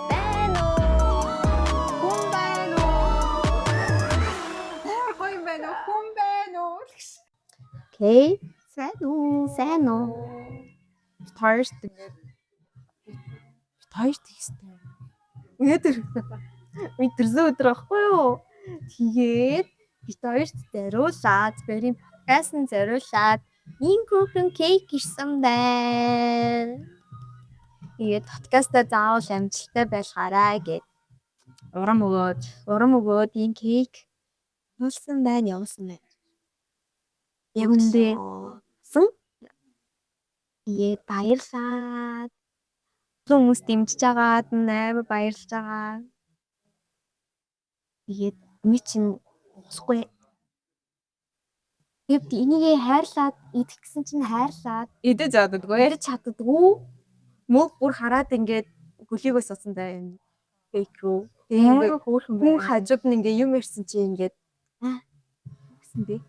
Beno. Хүн байна уу? Хүн байна уу? Окей. Сайн уу? Хоёрт ингээд хоёрт ихтэй. Өдөрсөн өдөр байхгүй юу? Тэгээд бид хоёрт зориулаад, бэрийн подкастын зориулаад ийм хүүхэн кейк ирсэн байна. Тэгээд подкастаа заавал амжилттай байлгаарай гэд. Урам өгөөд ийм кейк явуулсан байна. Яг үндэ. Тэгээд баярлалаа. Хүмүүс дэмжиж байгаад амар баярлж байгаа. Тэгээд ми чинь усгүй. Тэгэд энийгээ хайрлаад идэх гэсэн чинь хайрлаад Идэж чаддаггүй. ярьж чаддгүй. Мөг бүр хараад ингээд гөлийгөө суусан даа юм. Кейк рүү. Амар хөөрхөн Хүн хажууд нь ингээ юм ярьсан чи ингээд гэсэн дээ.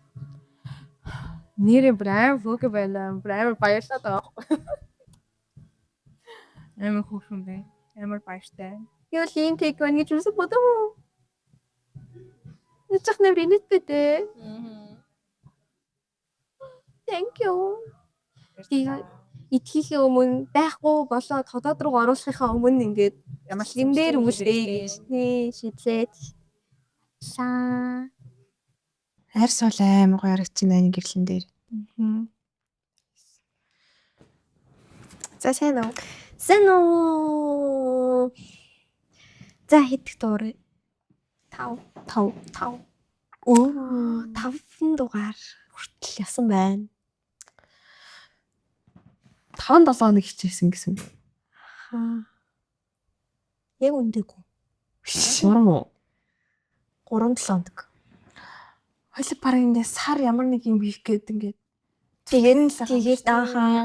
Нэрээ бүр амар хөөрхөн байлаа. Бүр амар баярлаад байгаа байхгүй. Амар хөөрхөн бэ. Амар баяртай. Ял ийм кейк байна гэж үсэ бодов. Нэг ч нэр инээдтэй дээ. Thank you. Итгэхийн өмнө байхгүй болоод хотод руу оруулахынхаа өмнө ингээд Ямар юм дээр үлдээ гэж шийдлээд. Хайр сул амар гоё харагдчихна энэ гэрлэн дээр. За сайн уу? Сэнүү. За хэдих дуурай. 5. Оо, 5 дугаар хүртэл ясан байна. 5-7 хоног хичээсэн гэсэн. Яг үндээгүү. Урам уу? 3-7 хоног. Хойло бараг ингэ сар ямар нэг юм хийх гээд ингээд Тэгээд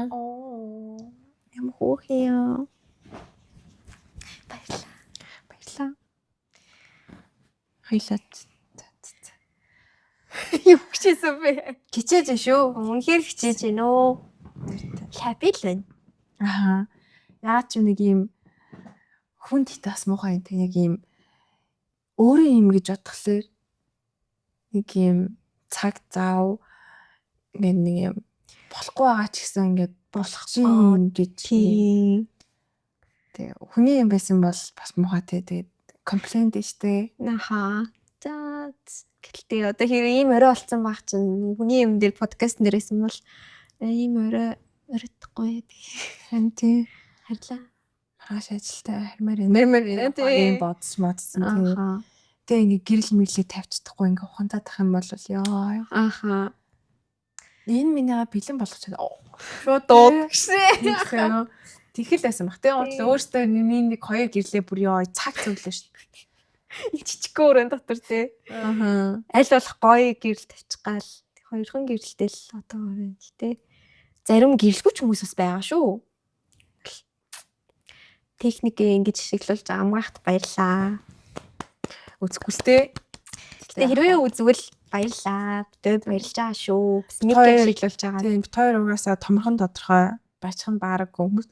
Оо. юм хөөхөө. Баярлаа. Хойлоо. Юу хийсэн бэ? Хичээж шүү. Үнэхээр хичээж гэнэ үү? Happy л байна. Аха. Яа ч нэг юм хүн титас муухай юм яг юм өөрөө юм гэж бодглохлоор нэг юм цаг зав ингээд нэг юм болохгүй байгаа ч гэсэн ингээд болох чинь гэж Тийм. тэг хүний юм байсан бол бас муухайтэй тэгээд комплейнт штэ. Аха. За гэлтэй одоо хэрэг ийм орой болсон баг чинь хүний юм дээр подкаст нэрсэн бол ийм оройтхгүй. Хан тий. Харьлаа. Маргааш ажилтаа хармаар юм бодсон. Аха. Тэг ингээ гэрэл мэрлээ тавьчихдаггүй ингээ ухаантаад ах юм бол ёо. Аха. Энэ минийга бэлэн болгож чад. Шууд дууд гэсэн. Тэгэл байсан баг. Тэгээ өөртөө нэг хоёр гэрлээ бүр ёо цаг зөвлөө шүү дээ. Жижигхэн өрөөнд дотор тий. Аха. Аль болох гоё гэрэл тавьчих гал. Хоёрхан гэрэлтэй л одоо өрөөнд тий. Зарим гэрэлгүй ч хүмүүс бас байгаа шүү. Техникээ ингэж ашиглуулж амгаахт баярлаа. Үзэхгүйстэй. Гэтэ хэрвээ үзвэл баярлаа. Бид баярлж байгаа шүү. Хоёр ашиглуулж байгаа. Тийм хоёр угаасаа томорхон тодорхой бачхан баараг хүмүүс.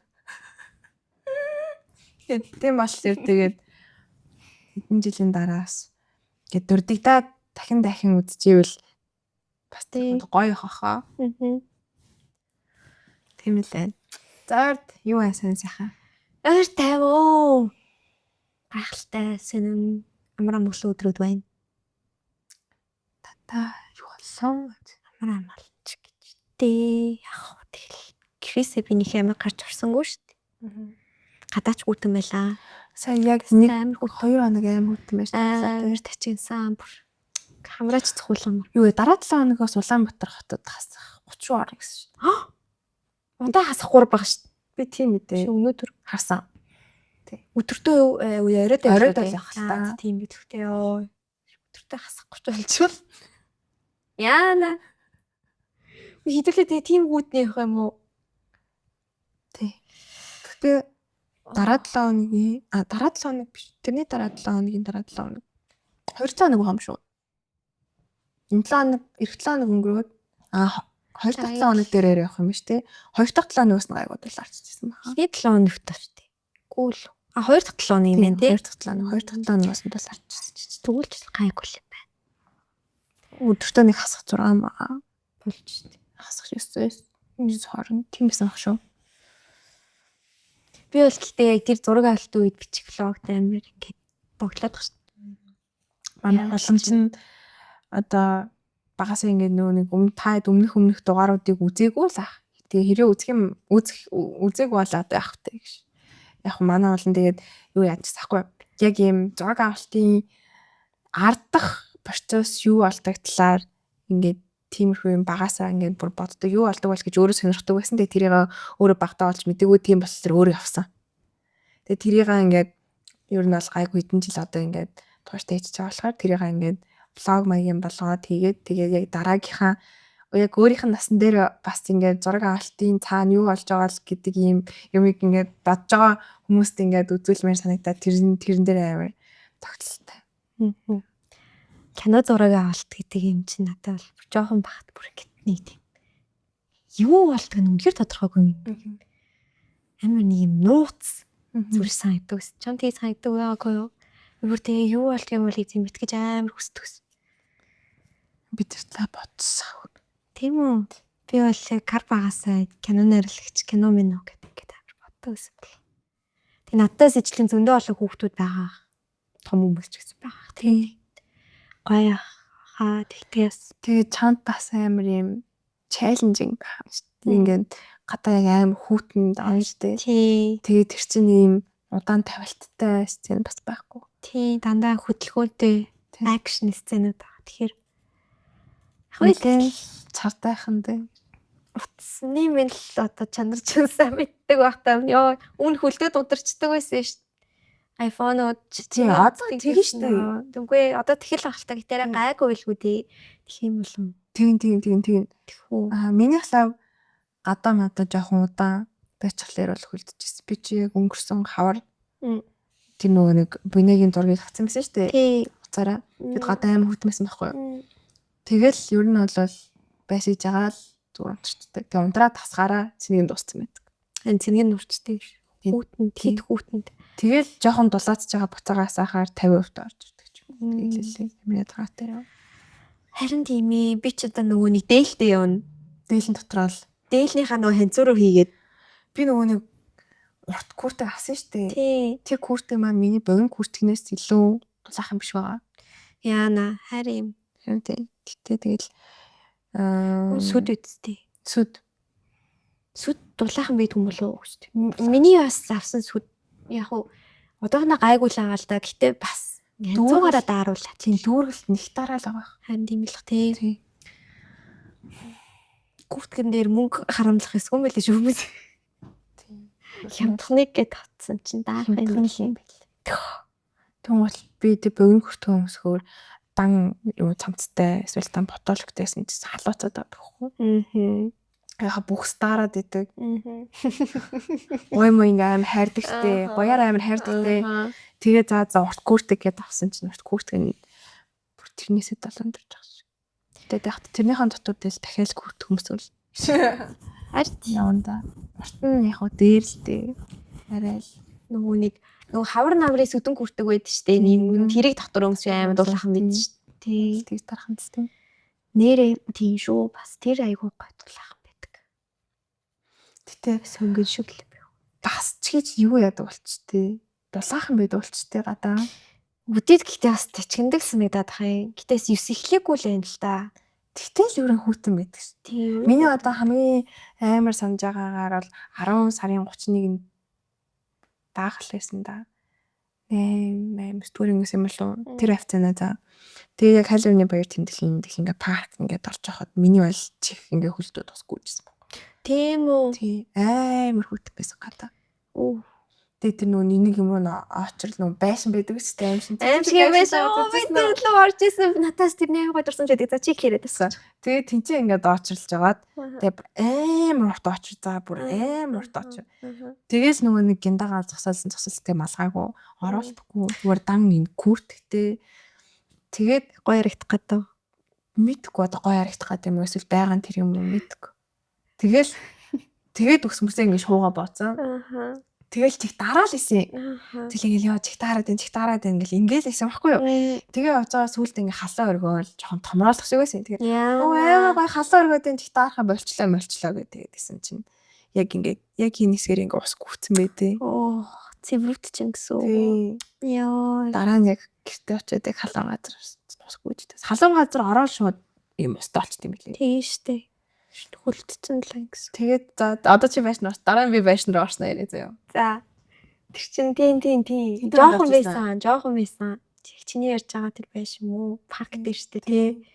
Тийм бол тэгээд хэдэн жилийн дараас гээд дурддагдаад дахин үзчихвэл бас гоё их хаа. Тийм л байна. За юу асан сайхан. Өөр тавиу. Гайхалтай сэнэн амраа мөглөө өдрүүд байна. Та юу болсон? Амраа малч гэж. Тэ яг тэгэл. Гэрээсээ би нэг амар гарч орсонгүй шүү дээ. Гадаач гүйтэн байлаа. Сайн яг нэг 2 хоног аим хөтөн байж Аа, өөр тачинсан бүр хамраач цохуулсан. Юу дараа 7 хоногоос Улаанбаатар хотод хасах 30 орно гэсэн шүү. Удаа хасахгүй баг шүү. Би тийм мэдээ. Өнөөдөр Харсан. өдөртөө оройд явах та. Тийм гэдэгтэй ёо. Өдөртөө хасахгүй ч болчихвол. Яана. Хэдүүлээ тэгээ тийм гүйтний явах юм уу? Тий. Гэхдээ дараа 7 хоног биш. Тэрний дараа 7 хоногийн дараа 7 хоног. 2 хоног байгаа юм шүү. Энэ 7 хоног, эх 7 хоног өнгөрөөд 2 дахь 7 хоног дээрээ явах юм биш үү? 2 дахь 7 хоногоос нь гайгүй дулаарчижсэн баха. Тэгээд 7 хоног тавьчих. Гүүл. 2 дахь 7 хоног юм байна тий. 2 дахь 7 хоног 2 дахь 7 хоногоос нь дулаарчижсэн. Тэгвэл гайгүй юм байна. Өдөртөө нэг хасах 6 баха. Болж шүү. Хасах 9 тиймээс ах шүү. Би бол гэхдээ яг тэр зураг авалт үед бичих влогт амар ингээд боглоод багш. Манай боломж нь одоо багасаа ингээд нэг өмнөх дугааруудыг үзээгүй л ах. Тэгээ хэрэг үзээг бол одоо яах вэ гэж. Яг манай болон тэгээд юу яаж сахгүй. Яг ийм зураг авалтын ардах процесс юу болдог талаар ингээд тиймэрхүү юм багасаа ингээд бүр боддог юу болдог бол гэж өөрөө сонирхдаг байсан. Тэгээ тэрийг өөрөө багтаа олж мэдээгүй тийм болохоор өөрөө явсан. Тэгээ тэрийг ингээд ер нь бол гайгүй хэдэн жил одоо ингээд тууштай хийж байгаа болохоор тэрийг ингээд влог маягийн болгоод тэгээд яг дараагийнхаа яг өөрийнх нь насан дээр бас ингээд зураг авалтын цаана юу болж байгаа л гэдэг ийм юмыг ингээд бодож байгаа хүмүүст ингээд үзүүлмээр санагдаад тэрэн дээр амар тогтолтой. Кино зураг авалт гэдэг юм чинь надад бол жоохон багт бүр нэг тийм. Юу болдг нь үнэхээр тодорхойгүй юм. Амар нэг юм нууц зүрх санагддаг. Чам тийм санагддаг байгаагүй юу? Өөр тэгээ юу болдг юм бол эзэн бит гэж амар хүсдэг. Бид тэртээ бодсон. Тийм үү? Би бол кар багасаа кино найруулагч кино минь уу гэдэг амар боддог гэсэн. Тэг надаас ижлэн зөндөө олон хүүхдүүд байгаа. Том хүмүүс ч гэсэн байгаа. Тийм. Гоё хаа тэгтээс. Тэгээ чанд бас амар юм чаленжинг байгаа шүү дээ. Ингээд гадаа яг амар хүүтэнд аа шүү дээ. Тий. Тэгээ тэр чинь ийм удаан тавилттай сцен бас байхгүй. Тий, дандаа хөдөлгөөнтэй акшн сценүүд байгаа. Тэгэхээр хөөе цартайхан дээ. утасны мэл одоо чанарч сайн мэддэг байхдаа ёо үн хөлдөөд ударчдаг байсан шүү дээ. iPhone-ууд тий одоо тэгэн шүү дээ. Тэгвэл одоо тэгэл ахaltaа гэтээрээ гайгүй билгүй тий. Тэгэх юм болов. Тэгин. Тэхүү. Миний хлав гадаа надад жоохон удаан байцглаар бол хөлдөжсэн. Би чи яг өнгөрсөн хавар тэр нөгөө нэг бинегийн зургийг авсан байсан шүү дээ. Тий. Уцаараа бид гадаа аим хөтмөсөн байхгүй юу? Тэгэл ер нь бол байсаж байгаа л зүгээр унтарчдаг. Тэгээ унтраа тасгаараа цэнийг дууссан байдаг. Энэ цэнийг нүрчдэг ш. Хүүтэнд хэд хүүтэнд. Тэгэл жоохон дулаацж байгаа буцаагаас ахаар 50% орж ирдэг ч юм. Тэгэлээ миний ядгаатай яа. Харин тийм ээ би ч одоо нөгөө нэг дээлтэй явна. Дээлэн дотроо л Дээлнийхаа нөгөө ханцууруу хийгээд би нөгөө нэг урт куртэ авсан штэ. тий. Тэр куртэ маань миний богино курткнээс илүү дулаахан биш байгаа. Яана харин Тэ. Тэгэл сүд үсттэй. сүд Дулаахан байд юм болов уу шүү дээ. Миний бас авсан сүд яг уу одоохоно гайгүй л байгаа л да. Гэтэ бас дүүгаараа дааруулаа. тийм лүүргэлт нэг дараал байгаа. Харин тийм л х тий. Тий. Курткэн дээр мөнгө харамлах эсвэл байлээ шүү хүмүүс. Хямдхныг гэд татсан чинь даах юм байл. Тэгвэл би тэг богино куртэ өмсгөр дан юу цамцтай эсвэл дан ботологтойсэн чинь халууцаад байхгүй. Яг бүх стараад идэг. Ой моо ингээм аим хайрдаг штэ. Гоёар амар хайрдаг те. Тэгээ за урт куртэ гэд авсан чинь урт куртэ бүр тэрнээсээ долоон дурж байгаа шүү. Тэгээд яг тэрнийхэн дотор дээл дахиад курт хүмүүсүүл. Арт Яванда. Урт нь яг уу дээр л дээ. Арай л нөгөө хавар намрын сүдэн хүрдэг байд штэ. Нэг тэрийг дотор өмсөж амар дулаахан байд штэ. тэг тархан тийм. Нэрээ тийм шүү. Бас тэр айгүй гой дулаахан байдаг. Гэтэ Сонгон шиг л би. бас ч гэж юу яадаг болчтой. Дулаахан байд болчтой гадаа. Үдээд гэхдээ бас тачгиндаг санагдаад хай. Гэтээс 9 эхлэхгүй л байна л да. Тэгтэл ерөн хүүтэн байдаг ш. Тийм. Миний одоо хамгийн амар санаж байгаагаар бол 10 сарын 31-нд даахал байсан да. Стүүрийн юм болов. Тэр хавцаанаа за. Тэгээ яг Халиуны баяр тэмдэглэлийн ингээ парк ингээд орж явахад миний бол чих ингээ хөлдөө тосгүйжсэн баг. Тийм үү. Тий амар хүүтэн байсан гадаа. Оо. Тэгээ тэр нөгөө нэг юм руу очрол нөгөө байшин байдаг шүү дээ аимшин. Аимшиг байсан. Би төлөө орж исэн. Натаас тэрний гойдорсон ч гэдэг. За чи хэрэг байсан. Тэгээ тэнцээ ингээд очролж жагаад тэгээ амар урт очрол за бүр амар урт очрол. Тэгээс нөгөө нэг гиндагаа зогсоолсон малгаагүй оруулахгүй зүгээр дан ин күртгтэй тэгээд Гоё яригдах гэдэг. мэдгүй одоо гоё харагдах гэдэг юм уу эсвэл байгаа нь тэр юм уу мэдгүй. Тэгээд өсмөрсөө ингэ шууга бооцсон. Тэгэл чих дараал исэн. Тэгэл ингээл яа чих дараад ингээл исэн байхгүй юу. Тэгээ очоо сүулт ингээ халаа өргөөл жоохон томроолох шиг байсан. Тэгээд амар гоё халаа өргөөд чих дарахаа болчлоо гэдээсэн чинь яг хийнэсгээр ингээ ус гүцэн байдیں۔ Цэврүүт ч гэсэн. Яа. Дараа нь яг гэртээ очиод яг халуун газар ус гүйжтэй. Халуун газар ороод шууд юм устаа олчт юм билээ. Тийм штэ. Хөлтцэн л гэсэн. Тэгээд за одоо чи байшин орс. Дараа нь би байшин руу орсноо яриа заяа. За. Тэр чин тийм. Жохон байсан. Чиний ярьж байгаа тэр байшин мүү? Парк дээр штэ тий.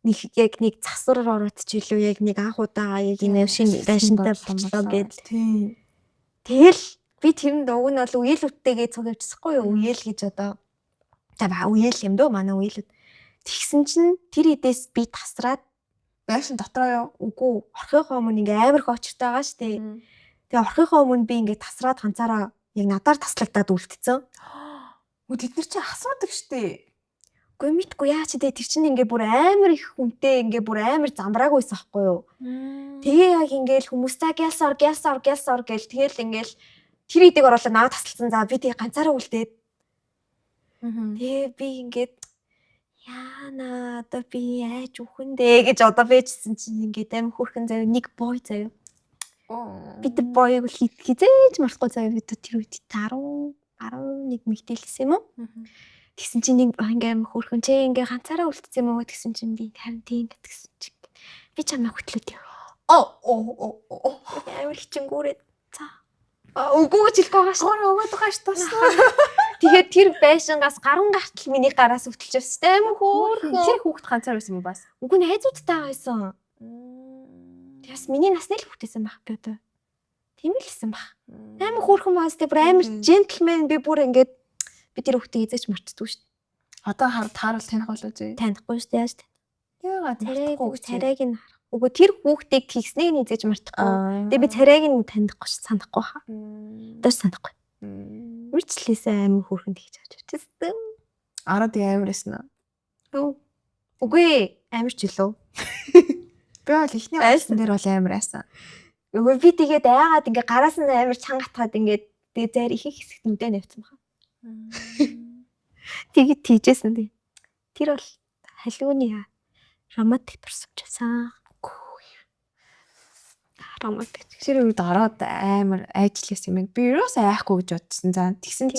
Нэг засвар ороод ч илүү яг нэг анх удаага яг энэ шинэ байшинтай боллоо гэд. Тийм. Тэгэл би тэрэнд уг нь бол үеэлүүдтэйгээ цугавчихсахгүй юу? Үеэл гэж одоо. За үеэл юм дөө манай үеэлүүд. Тэгсэн чинь тэр идээс би тасраад байшин дотроо юу? Үгүй. Орхихоо өмнө ингээ амар их очиртай байгаа штэ. Тэгээ орхихоо өмнө би ингээ тасраад ганцаараа яг надаар таслагдаад үлдсэн. Тэд нар чи асуудаг штэ. Үгүй мэдгүй яа чи тэр чинь ингээ бүр амар их хүнтэй ингээ бүр амар замбраагүйсэн байхгүй юу? Тэгээ яг ингээл хүмүүстэй гялсор гэл тэгэл ингээл тэр идийг оруулаад наваа тасалсан. За би тэгээ ганцаараа үлдээд. Тэгээ би ингээд яана одоо би айж үхэндээ гэж одоо бэжсэн чинь ингээд амар хөрхэн заяа нэг бой заяа. Би тэр боёг хизээж марахгүй заяа би тэр үед 11 мэгтээлсэн юм уу? Тэгсэн чинь нэг ингээм хөрхэн чи ингээ ганцаараа үлдсэн юм уу гэсэн чинь би харин тийм гэтгсэн чинь би чамайг хөтлөөд яа. Амар хичэнгүүрээ. За. Үгүй ч хэлэхгүй гаш. Өгөөд гаш тасна. Тэгээд тэр байшингаас гаран гартал миний гараас өвтөлж өстэй амар хөөрхөн. Тэр хүүхд ганцаар байсан юм бас. Үгүй найзуудтай байсан. Тэгээс миний насны л хүүхдээсэн байх би одоо. Тийм л хэлсэн баг. Амар хөөрхөн бас тэр амар джентльмен би бүр ингээд би тэр хүүхдийг эзэж мартдаггүй шүү дээ. Одоо таарал таних болоо зөө. Танихгүй шүү дээ яаж тань. Яагаад царайг нь харах. Үгүй тэр хүүхдийг хийснийг нь эзэж мартахгүй. Тэгээ би царайг нь танихгүй ш санахгүй хаа. Дөөс санахгүй. Үрчлээсээ амар хөөрхөнд хийж авч ирчихсэн. Араад амар эснэ. Үгүй амар ч илүү. Би бол ихний айсан дээр бол амар айсан. Үгүй би тэгээд айгаад ингээ гараас нь амар чангатгаад ингээ тэгээ зайр их хэсэгт нүдэ навцсан баха. Тэгээд тийжсэн тий. Тэр бол халууны романтик турсамжсан. Романтик. Тэр үед ороод амар айжлээс юм. Би юус айхгүй гэж бодсон. За тэгсэн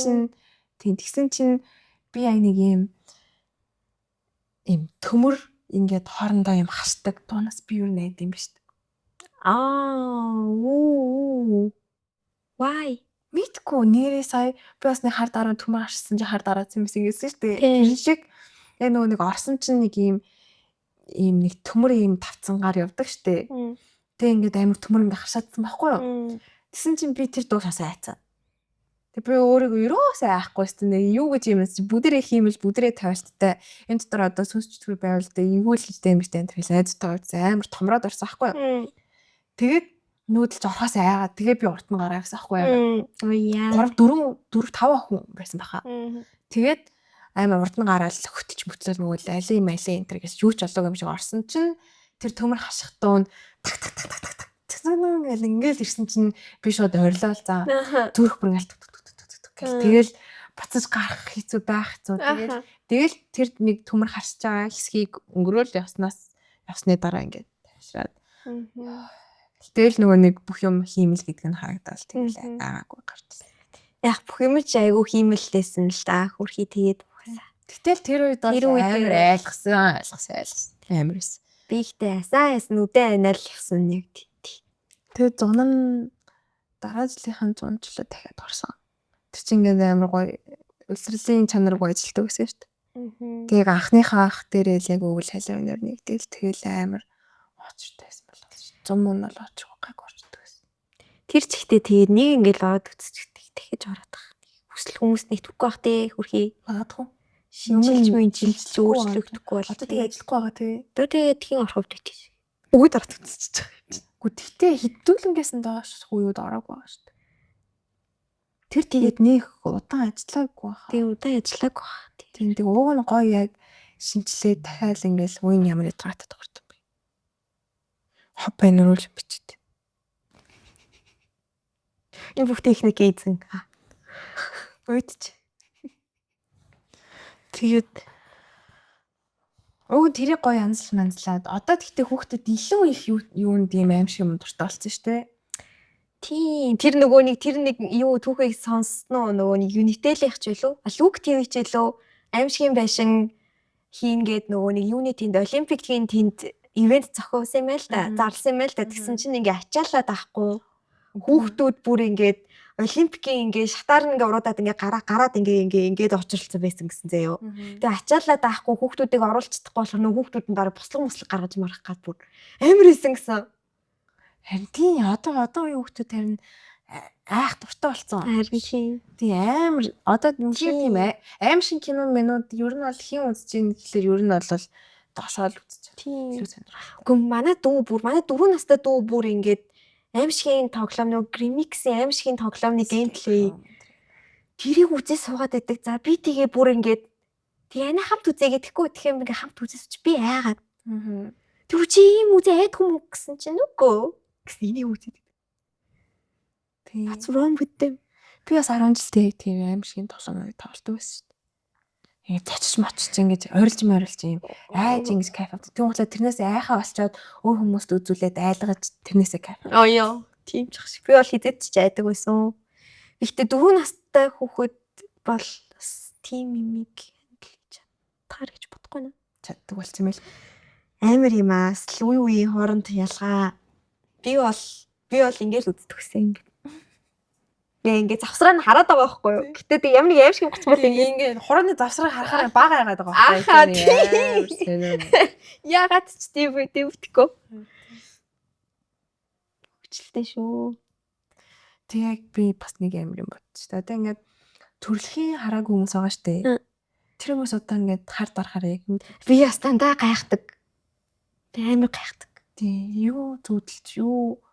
чинь би яг нэг юм төмөр ингээд хоорондоо юм хашдаг. Туунаас би юу найд юм биш үү? Why? Мэдгүй нэрээ сая би бас нэг хар дараа төмөр хашсан чи хар дараацсан юмсэн гэсэн шүү дээ. Тэр шиг яг нэг орсон чинь нэг юм нэг төмөр юм тавцангаар явдаг шүү дээ. Тэг ингээд амар төмөр ингээд хашаадсан байхгүй юу? Тэсэн чинь би тэр дуушаас айцсан. Тэг би өөрийгөө юусаа айхгүй шүү дээ. Юу гэж юм чи бүдэрээ хиймэл бүдэрээ тавьчтай. Энэ дотор одоо сүнсчтгүүр байвал дээ юу л хэлтэй юм биш дээ. Тэр айцтай амар томроод орсон байхгүй юу? Тэгээд нүүдэлж орохоос айгаад тэгээ би урд нь гараа гэсэн байхгүй юу? 3 4 5 хүн байсан баха. Тэгээд амар урд нь гараад хөтөлж мөтлөл мөгөл алин малин энэ гэж юу ч олоогүй юм шиг орсон чинь тэр төмөр хаших дуун ингээл ирсэн чинь би шууд орилоо л за зүрх бүр ингээл тэгэл буцаж гарах хэцүү байх хэцүү тэгэл тэр нэг төмөр харсаж байгаа хэсгийг өнгөрөөл явсны дараа ингээд тавшраад тэгэл нөгөө нэг бүх юм хиймэл гэдэг нь харагдал тэгэл аагаагүй гарчсан. Яг бүх юм ч айгүй хиймэллээсэн л та хөрхий тэгээд Гэтэл тэр үед бол амар ойлгосон амар эс. Би ихтэй айсан үдэ анал явсан нэг тий. Тэгээ зун нь дараа жилийнхэн зунчлаа дахиад орсон. Тэр чинь ингээд амар гоё үлсрэлийн чанар гоё ажилтдаг гэсэн шүү дээ. Тэгээ анхныхаа ах дээрээ л яг өвөл халуунаар нэгдэл тэгэл амар очтойсэн болоо. 100 мөн бол очих гайг орчдөг гэсэн. Тэр ч ихтэй тэгээд нэг ингээд ороод үцчихдэг дахиж ороод байгаа. Хүсэл хүмүүс нэг түггүй бах тий хөрхий. Магадгүй. Шинжилж өөрчлөгдөхгүй бол одоо тэгээ ажиллахгүй байгаа тий. Тэгээд тхийн орох хувьд тий. Үгүй дараад үтсэж байгаа. Үгүй тэгтээ хідүүлэнгээс нь доош хуйуд ороогүй байгаа шүү дээ. Тэр тэгээд нэг удаан ажиллаагүй баха. Тэгээ удаан ажиллаагүй баха. Тийм уг нь гоё яг шинжилээ дахиад ингээл үн ямар ядгаатад гардаг бэ. Хобби нөрүүл бичээд. Энэ бүх техник эзэн. Уйдч. Тэгээд тэрийг гоё манзлаад одоо тэгтээ хүүхдэд илүү их юунд ийм аим шиг юм дуртай болсон шүү дээ. Тийм тэр нэг юу түүхийг сонссноо нөгөө нэг Unitel-ийнх ч илүү Luke TV ч илүү аимшигын байшин хийнгээд нөгөө нэг юуны тэнд Олимпикийн тэнд ивент зохиосон юм байл та. Зарласан юм байл та. Тэгсэн чинь ингээ ачаалаад авахгүй. Хүүхдүүд бүр ингээд Олимпикийн ингээ шатаар ингээ уруудаад ингээ гараад ингээд очролцсон байсан гэсэн заяо. Тэгээ ачаалаад авахгүй хүүхдүүдийг оруулж чадахгүй болохоор нөгөө хүүхдүүд нь дараа буслаг гаргаж марах гад бүр амар исэн гэсэн. Харин тийм одоо үеийн хүүхдүүд харин айх дуртай болсон. Харин тийм амар одоо тийм аим шиг кино минут ер нь бол хин үзэж ийн гэхэлэр ер нь бол дошоол үзэж тийм. Гэхдээ манай 4 настай дүү бүр ингээд аимшигын тоглоом нөгөө Grimix-ийн аимшигын тоглоомны геймплей тэрийг үзээ суугаад байдаг. За би тэгээ бүр ингээд тэгээ хамт үзээ гэдэхгүй тэгэхээр ингээ хамт үзээсч би айгаад. Тэг чи ийм үзээ айдгүй юм гэсэн чинь үгүй. Гэсэн энийг үзээд. Тийм. What's wrong with them? Би бас 10 жилдээ тийм аимшигын тоглоомыг тоглодог байсан шүү дээ. Ингээ цочж мочж ингэж ойрлж юм айж ингэж кайф авдаг. Тэгвэл тэрнээс айхаа болчоод өөр хүмүүст үзүүлээд айлгаж тэрнээсээ кайф. Яа. Тийм ч шиг. Би бол хизээд ч айдаг байсан. Гэхдээ 4 настай хүүхэд бол бас тийм юмыг хяндлж таар гэж бодохгүй нэ. Чаддаг болсон юм байл. Амар юм аа. Үеийн хооронд ялгаа. Би бол ингээл үздэгсэн юм. Ингээ завсраа нь хараад байгаа байхгүй юу? Гэтэ тэг ямар нэг аим шиг болчихвол ингээ хурууны завсраа харахаар бага яагаад байгаа байхгүй юу? Яагаад ч тийм үтгэхгүй. Хүчлээ шүү. Тэг би бас нэг амир юм бодчих. Одоо ингээд төрөлхийн хараагүй хүмүүс байгаа штэ. Тэр хүмүүс одоо ингээд хард орохоор яг би ястандаа гайхдаг. Амар гайхдаг. Тэг юу зүудэлж юу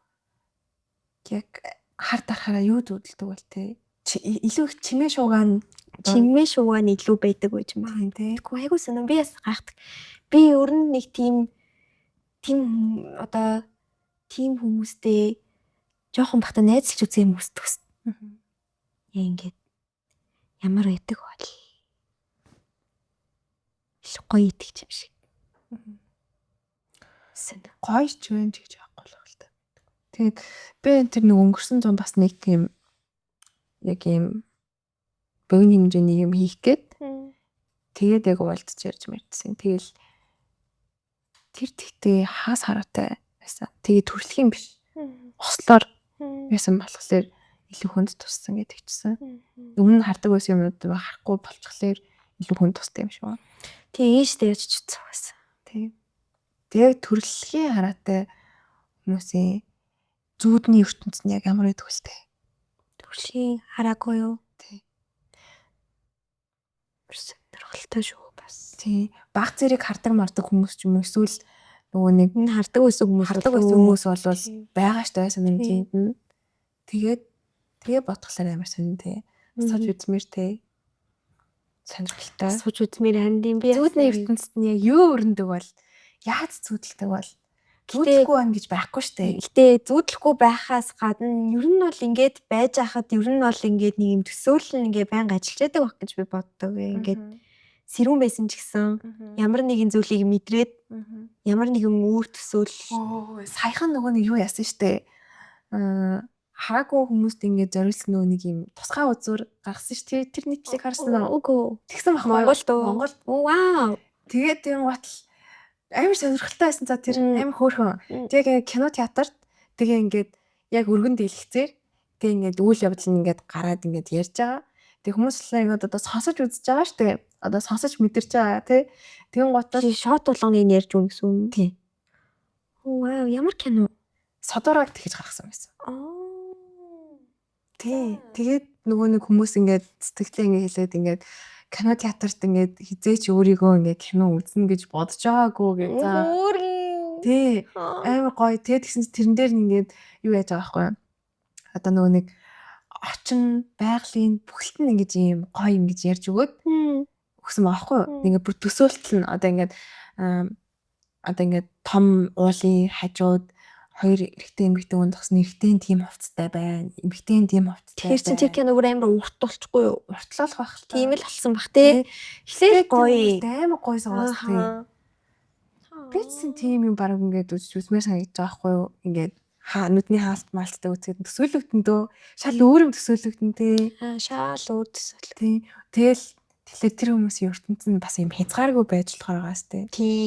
яг хард арахаараа юу зүудэлдэг бол те илүү их чимээ шуугаан илүү байдаг байж маа те. Тэггүй айгуу санаа би бас гайхдаг. Би өрн нэг тийм одоо тийм хүмүүстэй жоохон бахта найзлж үзээ юм өстөгс. Яа ингээд ямар байдаг бол гоё идэх юм шиг. Гоё ч вэ гэж аахгүй л байна. Тэгээд би тэр нэг өнгөрсөн зам бас нэг тийм яг юм богино хэмжээний юм хийх гээд тэгээд яг уулзч ярьж мэрдсэн. Тэгэл тэр тэгтээ хаас хараатай байсан. Тэгээд төрөлх юм биш. Ослоор байсан болохоор илүү хүнд туссан гэдэг чсэн. Өмнө нь хардаг байсан юмнууд харахгүй болчихлоор илүү хүнд тустай юм шиг байна. Тэгээ ээжтэй яаж ч утсан байсан. Тэгээд төрөлхийн хараатай хүмүүсийн зүудний ертөнцид яг ямар байдаг вэ? Төрөлхийн хараагүй юу? Тий. Сонирхолтой шүү бас. Тий. Баг зэрэг хардаг мардаг хүмүүс ч юм уу эсвэл нөгөө нэг хардаг байсан хүмүүс бол байгаа штэ санамжинд нь. Тэгээ бодглохлоор амар сонин тий. Сууж үзмэр тий. Сонирхолтой. Сууж үзмэр хандин би зүудний ертөнцид нь яг юу өрнөдөг бол яаж зүудэлдэг бол зүудлэхгүй байна гэж байхгүй штэ. Гэтэ зүудлэхгүй байхаас гадна ер нь бол ингээд байж хахад ер нь бол ингээд нэг юм төсөөлөл ингээд байнга ажиллаж байдаг байх гэж би боддог. Ингээд сэрүүн байсан ч гэсэн ямар нэгэн зүйлийг мэдрээд ямар нэгэн үүр төсөөлөл. Саяхан нөгөө нэг юу яасан штэ. Хараагүй хүмүүст ингээд зориулсан нөгөө нэг юм тусгай үзүр гаргасан штэ. Тэр нийтлэг харсан уу? Үгүй. Тэгсэн баг Монгол. Вау. Тэгээд тийм батал амар сонирхолтой байсан. За тэр амар хөөрхөн. Тэгээ кино театрт тэгээ ингээд яг өргөн дийлхцээр тэгээ ингээд үйл явдал нь ингээд гараад ингээд ярьж байгаа. Тэг хүмүүс л ингээд одоо сонсож үзэж байгаа шүү дээ. Одоо сонсож мэдэрч байгаа тий. Тэгэн готол шот болгоныг ярьж өгнө гэсэн үг. Тий. Вау, ямар кино? Содорог тэгж гаргасан байсан. Тий. Тэгээд нөгөө нэг хүмүүс ингээд сэтгэлээ ингээд хэлээд ингээд кино театрт ингээд хизээч өөрийгөө ингээд кино үзнэ гэж бодож байгаагүй гэж. Тий. Амар гоё. Тэгээд тэгсэн чинь тэрэн дээр ингээд юу яаж байгаа байхгүй юу? Одоо нөгөө нэг очин байгалийн бүхэлд нь ингэж ийм гоё юм гэж ярьж өгөөд өгсөн байхгүй юу? Ингээд бүр төсөөлтөл нь одоо ингээд том уулын хажууд хоёр эрэгтэй эмэгтэй хүн тагсан эрэгтэй тийм хувцастай байна. Эмэгтэй тийм хувцастай. Тэгэхээр чи тэр киног амар урт болчихгүй юу? Уртлуулах байх л та. Тийм л болсон бах тий. Эхлээл гоё. Амар гоё суулгасан. Би ч тийм юм баг ингээд үзмээр санагдаж байгаа байхгүй юу? Ингээд нүдний хаалт маалттай үзгээд төсөөлөгдөндөө шал өөр юм төсөөлөгдөн тий. Шаал өөр төсөөл. Тий. Тэгэл тэгэхээр тэр хүмүүсийн ертөнцийн нь бас юм хязгааргүй байж болохоор байгаас тий.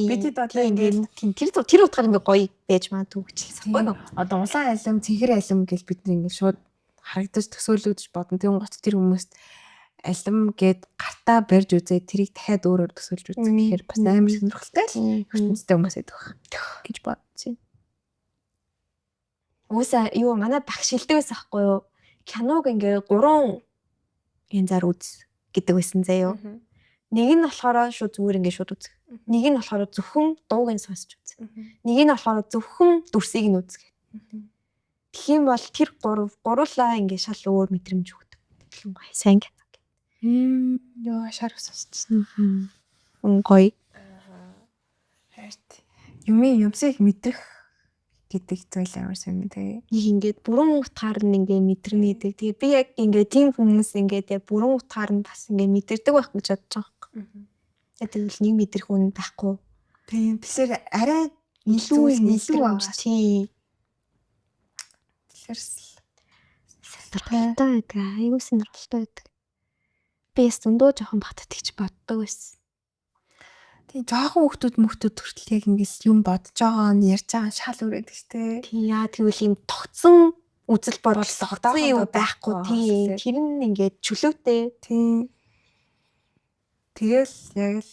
Бидэд одоо ингээд тэр утгаар ингээд гоё байж магадгүй гэж байхгүй юу? Одоо улаан алим, цэнхэр алим гэж бид нэг ингээд шууд харагдаж төсөөлөгдөж бодно. Тэгвэл гоц тэр хүмүүст алим гэд гартаа барьж үзээ тэрийг дахиад өөрөөр төсөөлж үзэх гэхээр бас амар сонирхолтой ертөнцтэй хүмүүс байдаг гэж бодсон. Уусаа юу манай багш хэлдэг байсан байхгүй юу? Киног ингээд 3 янзаар үз гэдэг байсан заяо. Нэг нь болохоор шууд зүгээр ингээд шууд үзэх. Нэг нь болохоор зөвхөн дууг нь сонсч үзэх. Нэг нь болохоор зөвхөн дүрсийг нь үзэх. Тэгэх юм бол тэр гурлаа ингээд шал өөр мэдрэмж өгдөг. Тэгэх юм гоё сайн кино. Яа шар сонсчихсан. Гоё. Хайрт. Юмсыг мэдрэх гэдэг зүйл амар сонь тий. Нэг ингээд бүрэн утгаар нь ингээд мэдэрнэ гэдэг. Тэгээ би яг ингээд тийм хүмүүс ингээд яг бүрэн утгаар нь бас ингээд мэдэрдэг байх гэж бодож байгаа юм. Тэгвэл нэг мэдрэх хүн байхгүй. Тийм. Тэгэхээр арай илүү байна. Тийм. Тэгэхээр сонирхолтой байдаг. Аюу сонирхолтой байдаг. Би зөндөө жоохон батдаг гэж боддог байсан. Тийм жоохон хүмүүс хүртэл яг ингэж юм бодож байгаа нь ярьж байгаа шал үрээд гэжтэй. Тийм яа тэгвэл юм тогтсон үзэл бодол тогтсон юм байхгүй. Тийм тэр нь ингээд чөлөөтэй. Тийм. Тэгэл яг л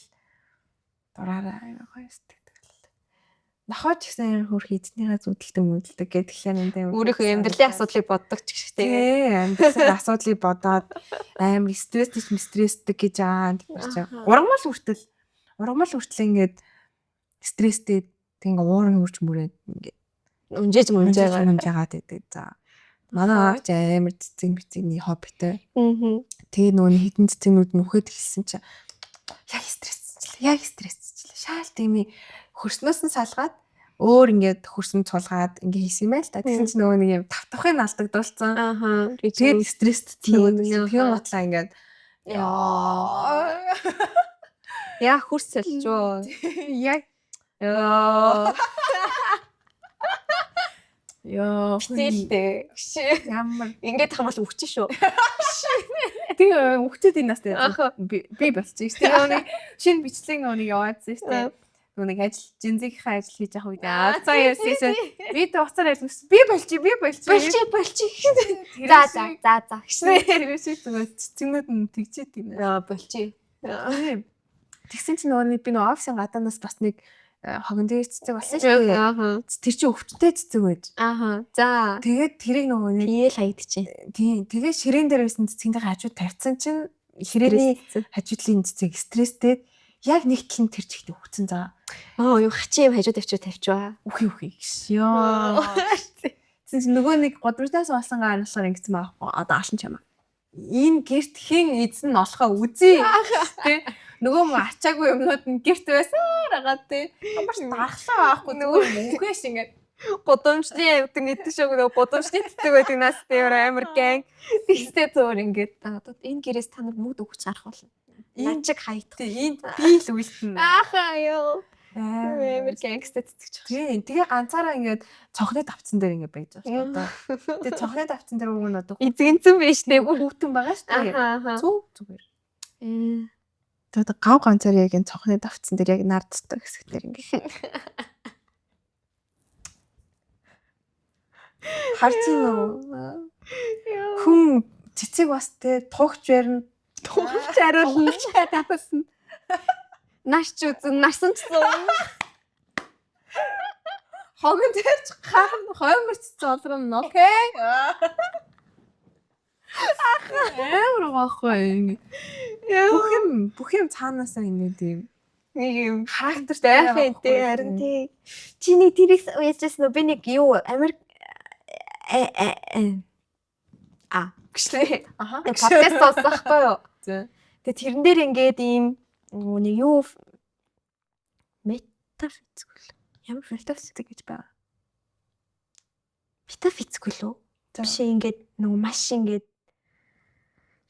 дураараа гоё сэтгэдэг л. Нохооч гэсэн хөрх эзнийгээ зүудэлдэг гэдэг хэлээ нэ. Өөрийнхөө амьдралын асуудлыг боддог ч гэжтэй. Тийм амьдралын асуудлыг бодоод амар стресстэй гэж аа. Ургамал хүртэл ингээд стресстэй тийм уурын хурж мөрөөд ингээд унжээж байгаа гэдэг. За. Манай аач амар цэцэгний хоббитэй. Тэгээ нөгөө хитэн цэцэгнүүд нүхэд хэлсэн чи яг стрессчлээ. Шаал тийм хөрснөөс нь салгаад өөр ингээд хөрсөн цулгаад ингээд хийсэн юм байл та. Тэгсэн чи нөгөө нэг юм тавтахыг алдагдуулсан. Тэгээд стресст нөгөө тийм бодлоо ингээд яа хөрс солжоо. Яг Яа хитэлтэй. Ямар ингээд хамаал өвчин шүү. Тэгээ хүүхдүүдийн настай би болчих шүү. Тэгээ шинэ бичлэг нэг яваадсан шүү. Нэг ажил жинзийнхаа ажил хийж явах үед за яасан би уцаар ярьсан би болчих. За. Тэрээс зүгээр цэцэгнүүд нь тэгчээд юм. Болчих. Тэгсэн чинь нөгөө би нөгөө офисын гадаанаас бас нэг хогон дээр цэцэг болсон шүү дээ. Тэр чинь өвчтэй цэцэг байж. За. Тэгээд тэрийг нөгөө нэг тэгээл хаягдчихэв. Тийм. Тэгээд ширээн дээр байсан цэцгийн хажууд тавьсан чинь ширээний хажуудлын цэцэг стресстэй яг нэг тал нь тэр чихтэй өгцөн за. Юу хачи хажууд тавьчваа. Үхий гэж. Ёо. Тэгсэн нөгөө нэг годамжнаас болсон гаргалаар ингэсэн байхгүй. Одоо алан чамаа. Энэ гэрт хэн эзэн нь олохоо үзье. Тэ. Нөгөө мө ачаагүй юмнууд нь гэрт байсаар байгаа тий. Ямар ч дарахлаа байхгүй нөгөө мөнхөөш ингээд годомжны авдаг гэдэг шиг нөгөө годомжны цэцэг байдаг нас дээр амар гэнг. Тэгстэй зөөр ингээд одоо энэ гэрээс та нар мөнгө өгч харах болно. Энэ чиг хаягдах. Энд би л үлдэнэ. Ёо. Амар гэнгстэй цэцэгч. Тэгээ ганцаараа ингээд цонхны давцсан дээр ингээд байж байгаа шүү дээ. Тэгээ цонхны давцсан дээр өгнө одоо эзэгэнцэн биш дээ. Хүүтэн байгаа шүү дээ. Зүгээр. Тэгээд гав ганцаар яг энэ цонхны давцсан дээр яг нарддаг хэсгээр ингээд. Харцсан уу? Хүн цэцэг бас тэ тугч барина. Тугч хариулна чадсан. Наш ч үзэн нарсан ч зүүн. Хогон тэрч хойморч золрон окей. Амар гоохгүй. Бүх юм цаанаасаа ингээд юм. Нэг юм характертай байх тий харин тий. Чиний тэрийг яжсэн би нэг юу Америк гэштэй. Аха. Подкаст сонсохгүй юу? За. Тэгээ тэрэн дээр ингээд ийм Нэг юу метафизик л. Ямар метафизик гэж байгаа. Метафизик лөө. За. Биш ингээд нөгөө маш ингээд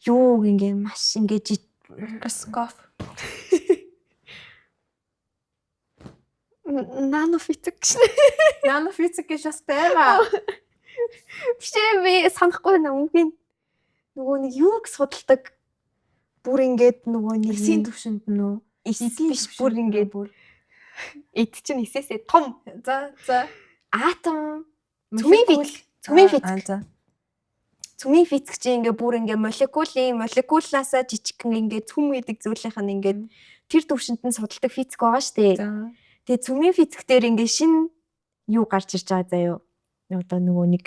юу ингээд маш ингээд Микроскоп. нанофизик гэж. Нанофизик гэж бас байгаа. Биш би санахгүй байна үгүй. Нөгөө нэг юуг судалдаг бүр ингээд нөгөө нэг Эсийн төвшөнд нөө биш бүр ингээд эд чинь эсээсээ том. За Атом цөмийн физик. За. Цөмийн физик чинь ингээ бүр ингээ молекулаасаа жижигхэн ингээ цөм гэдэг зүйлийнх нь ингээ тэр төвшөнд нь судалдаг физик байгаа штэ. За. Тэгээ цөмийн физик дээр ингээ шин юу гарч ирж байгаа заяо. Одоо нөгөө нэг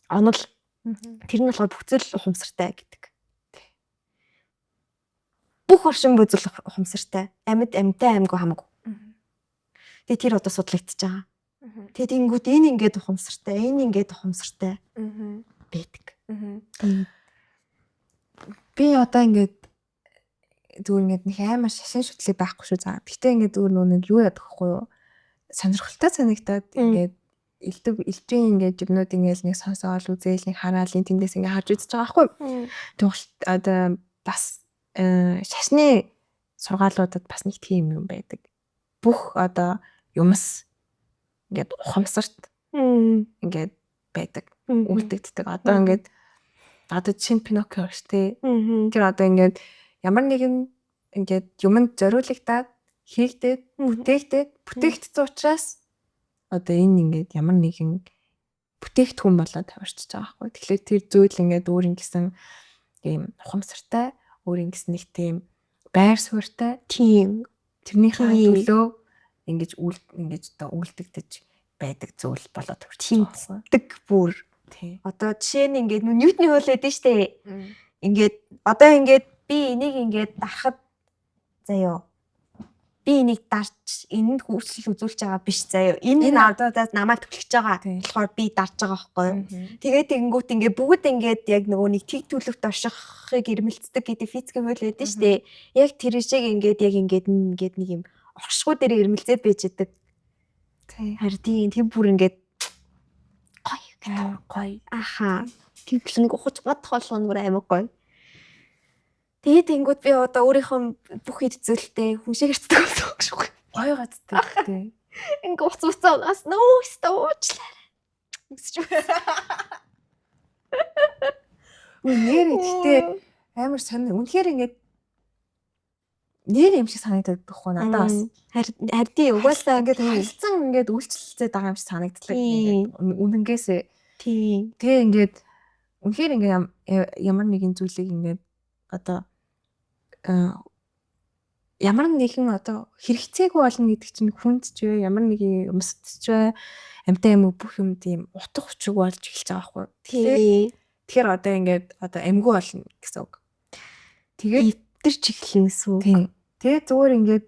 онол тэр нь болохоор бүх зүйл ухамсартай гэдэг. Бүх оршин бүзэл ухамсартай. Амьд амьтай аймаг хамаагүй. Тэгээ тэр одоо судлагдчихж байгаа. Тэгээд ингүүд энэ ингээд ухамсартай, энэ ингээд ухамсартай байдаг. Би одоо ингээд зүгээр ингээд нэг амар шашин шүтлэг байхгүй шүү заа. Гэтэ ингээд зүгээр нэг юу яадаг вэ хөө сонирхолтой санагдаад ингээд элдвийн ингээд юмнууд ингээд нэг сонсоол үзээл нэг хараал энэ тэндээс ингээд харж үзэж байгаа байхгүй. Тэгвэл одоо бас шашны сургаалуудад бас нэг тийм юм байдаг. Бүх одоо юмс ингээд ухамсарт ингээд байдаг. Үлдэгддэг. Одоо ингээд одоо жишээ нь Пиноккио штэ. Тэр одоо ингээд ямар нэгэн ингээд юмд зориулагдаад хийгдээд бүтээгдсэн учраас одоо энэ ингээд ямар нэгэн бүтээгдэхүүн болоод тавьчихж байгаа байхгүй. Тэгэхээр тэр зүйл ингээд өөрийн гэсэн ийм ухамсартай, өөрийн гэсэн нэг тийм байр суурьтай, тийм тэрнийхээ төлөө ингэж одоо үлдэгдэж байдаг зүйл болоод тавьчихж байгаа. Тэмцдэг бүр. Тийм. Одоо жишээ нь ингээд Ньютоны хууль байдаг штэ. Ингээд одоо ингээд би энийг ингээд дарахад заяо. Би энийг дарж энэнд хүсэл үзүүлж байгаа биш заяо. Энэ надаас намайг төлөж байгаа. Болохоор би дарж байгаа байхгүй. Тэгээд тэгэнгүүт ингээд бүгд ингээд яг нөгөө нэг тэг төлөвт оршихыг ирмэлцдэг гэдэг физикийн хууль байдаг штэ. Яг тэр шиг ингээд нэг юм оршихуй дээр ирмэлцээд байж идэг. Харин тийм бүр ингээд гоё. Аха. Тийм л нэг ухаж бодох болгоно амар гоё. Тэгээд тэнгууд би одоо өөрийнхөө бүх хэд зүйлтэй хүн шиг ярьцдаг болсон шүү. Гоё гадтай тий. Ингээ уцаа унаас нөөстөө уучлаарай. Үсч. Нэр ихтэй амар сонир. Үнэхээр ингээд нэр юм шиг санагддаг байхгүй надад бас. Харин угаасаа ингээд хэлцэн ингээд үйлчлэлцээд байгаа юм шиг санагддаг. Үнэнгээсээ. Тийм. Тэгээ ингээд үнэхээр ингээд ямар нэгэн зүйлийг ингээд одоо ямар нэгэн одоо хэрэгцээгүй болно гэдэг чинь хүнд ч вэ, ямар нэг юмсд ч вэ, амьтаа юм бүх юм тийм утга учиг болж эхэлж байгаа байхгүй. Тэгэхээр одоо ингээд одоо амьгүй болно гэсэн үг. Тэгээд итэрч эхлэн гэсэн үг. Тийм. Тэгээд зүгээр ингээд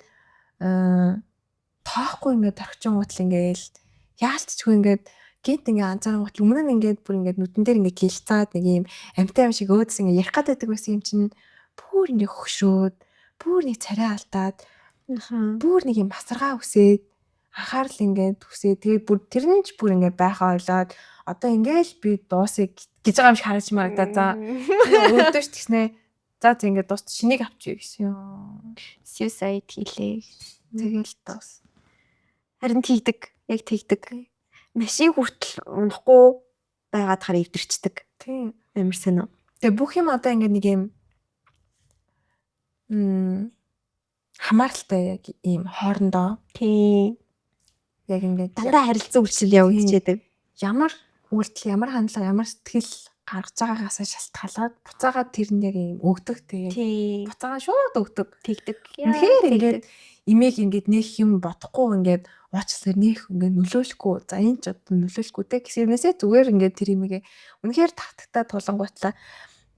тоохгүй ингээд торчин гутал ингээд яалтчгүй ингээд гинт ингээд анзаарангуут өмнө нь ингээд бүр ингээд нүдэн дээр ингээд гэлцаад нэг юм амьтаа юм шиг өөдс ингээд ярих гаддаг байсан юм чинь бүр ингээд хөшөөд бүр нэг царай алдаад бүр нэг юм басаргаа үсээд анхаарал ингээд үсээд тэгээд бүр тэр нь ч бүр ингээд байхаа ойлоод одоо ингээд би дуусыг гэж байгаа юм шиг хараж марагдаа. За өөдөөш тэгснэ. За ингээд дуус шинийг авчие гэсэн юм. Suicide хийлээ. Тэгэл дуус. Харин тийгдэг. Яг тийгдэг. Машин хүртэл унахгүй байгаад хараа өвдөрчдөг. Тийм. Амар сонио. Тэгээ бүх юм одоо ингээд нэг юм хамааралтай яг ийм хоорондоо. Тийм. Яг ингээд дандаа харилцан үйлчлэл явагдчихэдэг. Ямар үйлдэл, ямар хандлага, ямар сэтгэл гаргаж байгаагаас шалтгаалаад буцаагаад тэр нь яг ийм өгдөг тэгээ. Буцаагаа шууд өгдөг. Тэгдэг. Тэгэхээр ингээд имийг ингээд нэх юм бодохгүй ингээд уучлаар нэх ингээд нөлөөлөхгүй. За энэ ч одоо нөлөөлөхгүй те гэсэрнээсээ зүгээр ингээд тэр имийг үнэхээр татагтаа тулангуутлаа.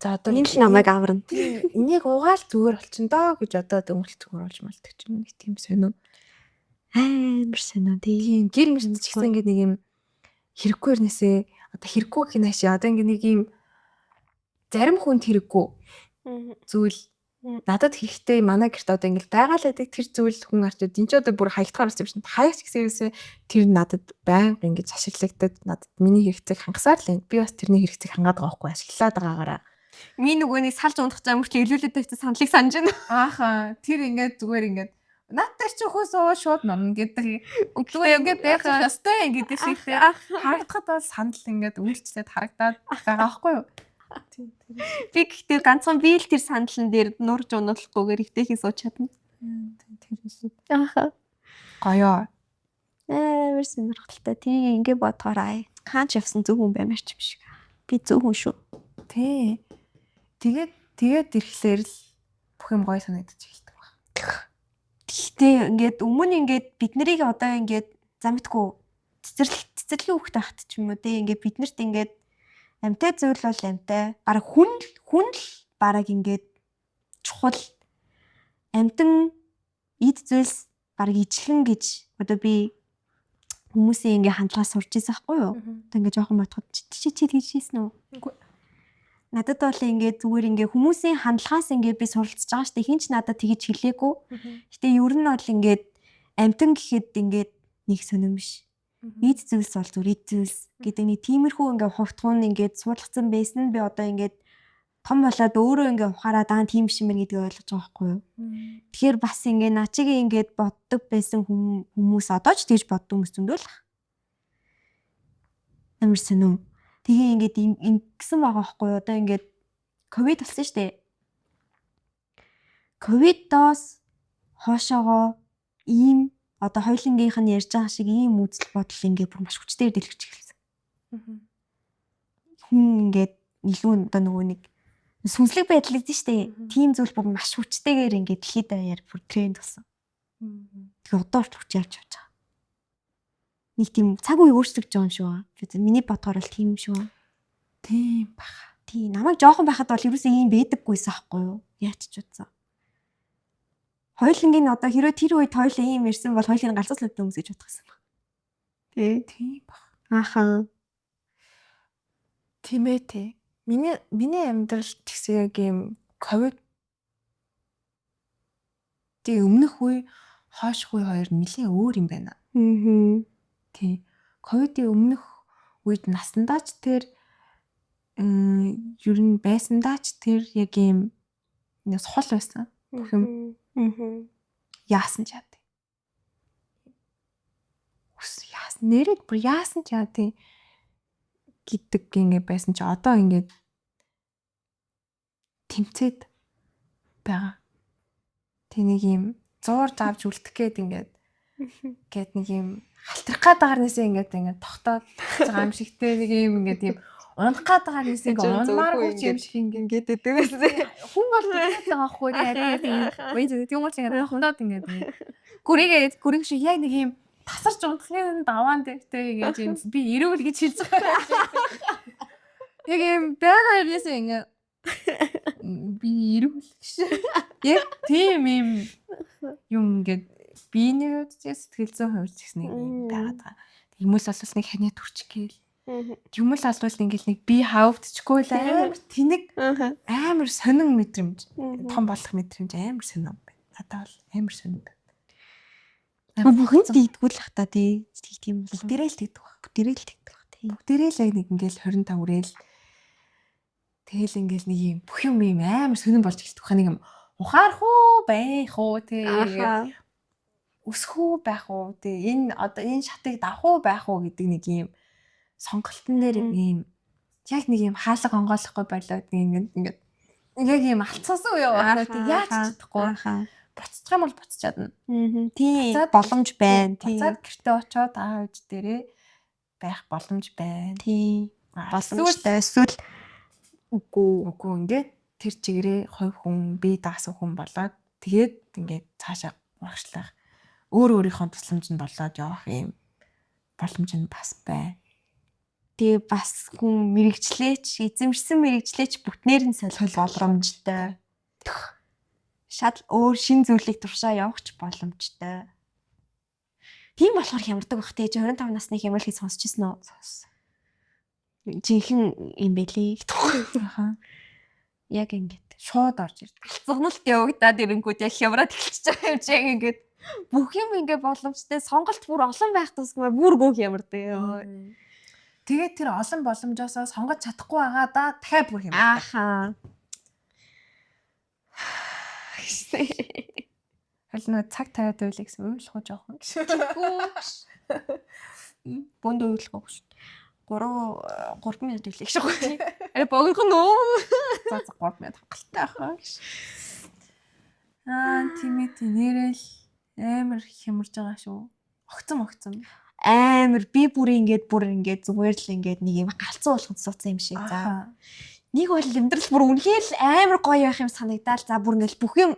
За одоо энэ л намайг аварна. Энийг угаал зүгээр болчихно доо гэж одоо дөнгөлт зүгээр болж малдаг ч юм нэг тийм сонио. Амар сонио тийм гэр мөрөнд ч гэсэн ингээд нэг юм хэрэггүй ирнэсээ одоо хэрэггүй гэх нь хаашаа одоо ингээд нэг юм зарим хүнд хэрэггүй зүйл Надад хэрэгтэй манай гэрт одоо ингээл байгаалаадаг тэр зүйл хүн арчаад энэ ч одоо бүр хаягдахаар болсон юм шиг хаягч гэсээс тэр надад байнга ингэж ашиглагдаад надад миний хэрэгцээг хангасаар л байна. Би бас тэрний хэрэгцээг хангаад байгаа байхгүй ашиглаад байгаагаараа. Миний нөгөөний салж унтах зам мөрч илүүлээд тавьсан саналыг санаж байна. Ааха тэр ингээд зүгээр ингээд надтай ч өхөөсөө шууд номно гэдэг. Зүгээр ингээд байх ёстой гэдэг шигтэй. Харагдахад бол санал ингээд үйлчлээд харагдаад байгаа байхгүй юу? Би гэхдээ ганцхан би л тэр саналн дээр нурж унуулахгүйгээр ихтэйхээ сууж чадна. Тэр шиг. Ааха. Гоёо. Амар сонирхолтой. Тийг ингээ бодгоорой. Хаач явсан зөв хүн баймаар ч юм шиг. Би зөв хүн шүү. Тий. Тэгээд ирэхлээр л бүх юм гоё санагдаж эхэлдэг баг. Гэхдээ ингээд өмнө ингээд бид нарыг одоо ингээд замтгүй цэцэрлэгийн хүүхд тахт ч юм уу те ингээд биднэрт ингээд амтай зүйл бол амтай. Бараг хүн л бараг ингээд чухал амтан эд зүйлс бараг ижлэн гэж одоо би хүмүүсийн ингээд хандлагаас сурч ирсэн байхгүй юу? Одоо ингээд жоохон бодоход чи тэгж хийсэн үү? Надад бол ингээд зүгээр ингээд хүмүүсийн хандлагаас ингээд би суралцж байгаа штэ хинч надад тэгж хэлээгүй. Гэтэ ер нь бол ингээд амтан гэхэд ингээд нэг сонирм биш. Эд зүйлс бол зүгээр эд зүйлс гэдэг нэг тиймэрхүү ингээд хувтгуун ингээд суулгацсан байсан нь би одоо ингээд том болоод өөрөө ингээд ухаараа даан тийм биш юм байна гэдгийг ойлгож байгаа байхгүй юу. Тэгэхээр бас ингээд начигийн ингээд боддог байсан хүмүүс одоо ч тэгж боддог хүмүүс зөндөл. Амар сонирм. Тэгээ ингээд ингэсэн байгаа байхгүй юу. Одоо ингээд ковид болсон шүү дээ. Ковидоос хоошоогоо ийм одоо хоёулынгийнх нь ярьж байгаа шиг ийм үзэл бодол ингээд бүр маш хүчтэй дэлгэрч эхэлсэн. Хүн ингээд илүү одоо нөгөө нэг сүнслэг байдал гэдэг шүү дээ. Тийм зүйл бүр маш хүчтэйгээр ингээд дэлхийд даяар бүр тренд болсон. Тэгээ одоо ч хүч явж байгаа. Нэг тийм цаг үе өөрчлөгдөж байгаа юм шүү. Миний бодгоор л тийм шүү. Тийм баха. Тийм намайг жоохон байхад бол ерөөсөө ийм байдаггүйсэн аахгүй юу? Яач ч утсан. Хоёулангийн одоо хэрвээ тэр үед хоёулаа ийм ирсэн бол хоёулын галзуус л хүмүүс гэж бодох гэсэн баг. Тийм баха. Ааха. Тийм ээ те. Миний амьдралд гэсэн яг юм ковид тий өмнөх үе хойшх үе хоёр нэлээд өөр юм байна. Тий. Ковидын өмнөх үед насандаач тэр ер нь байсандаач тэр яг юм сул байсан. Бүх юм яасан ч яа тий. Яасан нэрэд бүр яасан ч яа тий гэдэг ингэ байсан чи одоо ингээд тэмцээд байгаа. Тэ нэг юм зуурж авч үлдэх гээд ингээд нэг юм халтрах гад байгаарнээсээ ингээд тогтоод байгаа юм шигтэй нэг юм ингээд тийм унах гад байгаарнээсээ ингээд унмаар хүч юм шиг ингээд гэдэг байсан. Хүн бол тэгдэг байгаа хгүй тийм юм бол ингээд хундаад ингээд гүрэг шиг яг нэг юм тасарч унтахын даваан дээртэй ингэж юм би ирүүл гэж хэлж байгаа. Яг юм байгаа юмнээсээ ингээд би ирүүл гэж. Яг тийм юм ингээд биений сэтгэл зүйн хувьд ч гэсэн нэг байгаад байгаа. Хүмүүс асуусан нэг ханиа төрчих гээл. Хүмүүс асуусан ингээл нэг би хавдчихгүй л амар тэнэг амар сонин мэдрэмж том болох мэдрэмж амар сонин байна. Надад бол амар сонин байна. Бүгд ийдгүүл ах та тий. Тийм бүгдээрээ л тэгдэг баг. Бүгдээрээ л тэгдэг баг тий. Бүгдээрээ л яг нэг ингээл 25 үрээл тэгэл ингээл нэг юм бүх юм амар сонин болж эхэлдэг хаа нэг юм ухаарах уу байх уу тий. Өсөх үү байх уу тий. Энэ одоо энэ шатыг давах уу байх уу гэдэг нэг юм сонголтын дээр юм яг нэг юм хаалга онгойлохгүй болоод ингээд яг юм алцсан уу яваа тий. Яаж чадахгүй. Буцчих юм бол буцчих чадна. Тийм боломж байна. Буцаад гэртээ очоод аав ээж дээрээ байх боломж байна. Тийм. Боломжтой эсвэл үгүй ингээд тэр чигээрээ хувь хүн бие даасан хүн болоод тэгээд ингээд цаашаа урагшлах өөрийнхөө тусламжинд болоод явах юм боломж нь бас байна. Тэгээ бас хүн мэрэгчлээч эзэмшсэн мэрэгчлээч бүтнээр нь солих боломжтой. Шал өөр шин зүйлийг туршаа явах боломжтой. Тийм болохоор хямардаг бах тий 25 насны хямралыг сонсчихсон уу? Жинхэнэ юм бэлээ. яг ингээд шууд орж ирдэг. алцганалт явагдаад ирэнгүүт яг хямраад эхэлчихэж байгаа юм чи яг ингээд бүх юм ингээд боломжтой сонголт бүр олон байх тусмаа бүр гоо хямардаг ёо. Тэгээд тэр олон боломжоосоо сонгож чадахгүй байгаа да дахиад бүр юм. Ааха. Хэл нэг цаг тавиад байлаа гэсэн уйлах уу жоохон гэж. Бонд уйлах шүү. 3 минут үлээх шүү. Ари богинох нь уу. За 3 минут хангалттай ахаа гэж. Тиймээ нэрэл амар хямарж байгаа шүү. Огцом. Амар би бүр ингээд зүгээр л ингээд нэг юм галзуу болгонд суудсан юм шиг. За. Нэг бол амьдрал бүр үнэхээр л амар гоё байх юм санагдаад за бүр ингээд бүх юм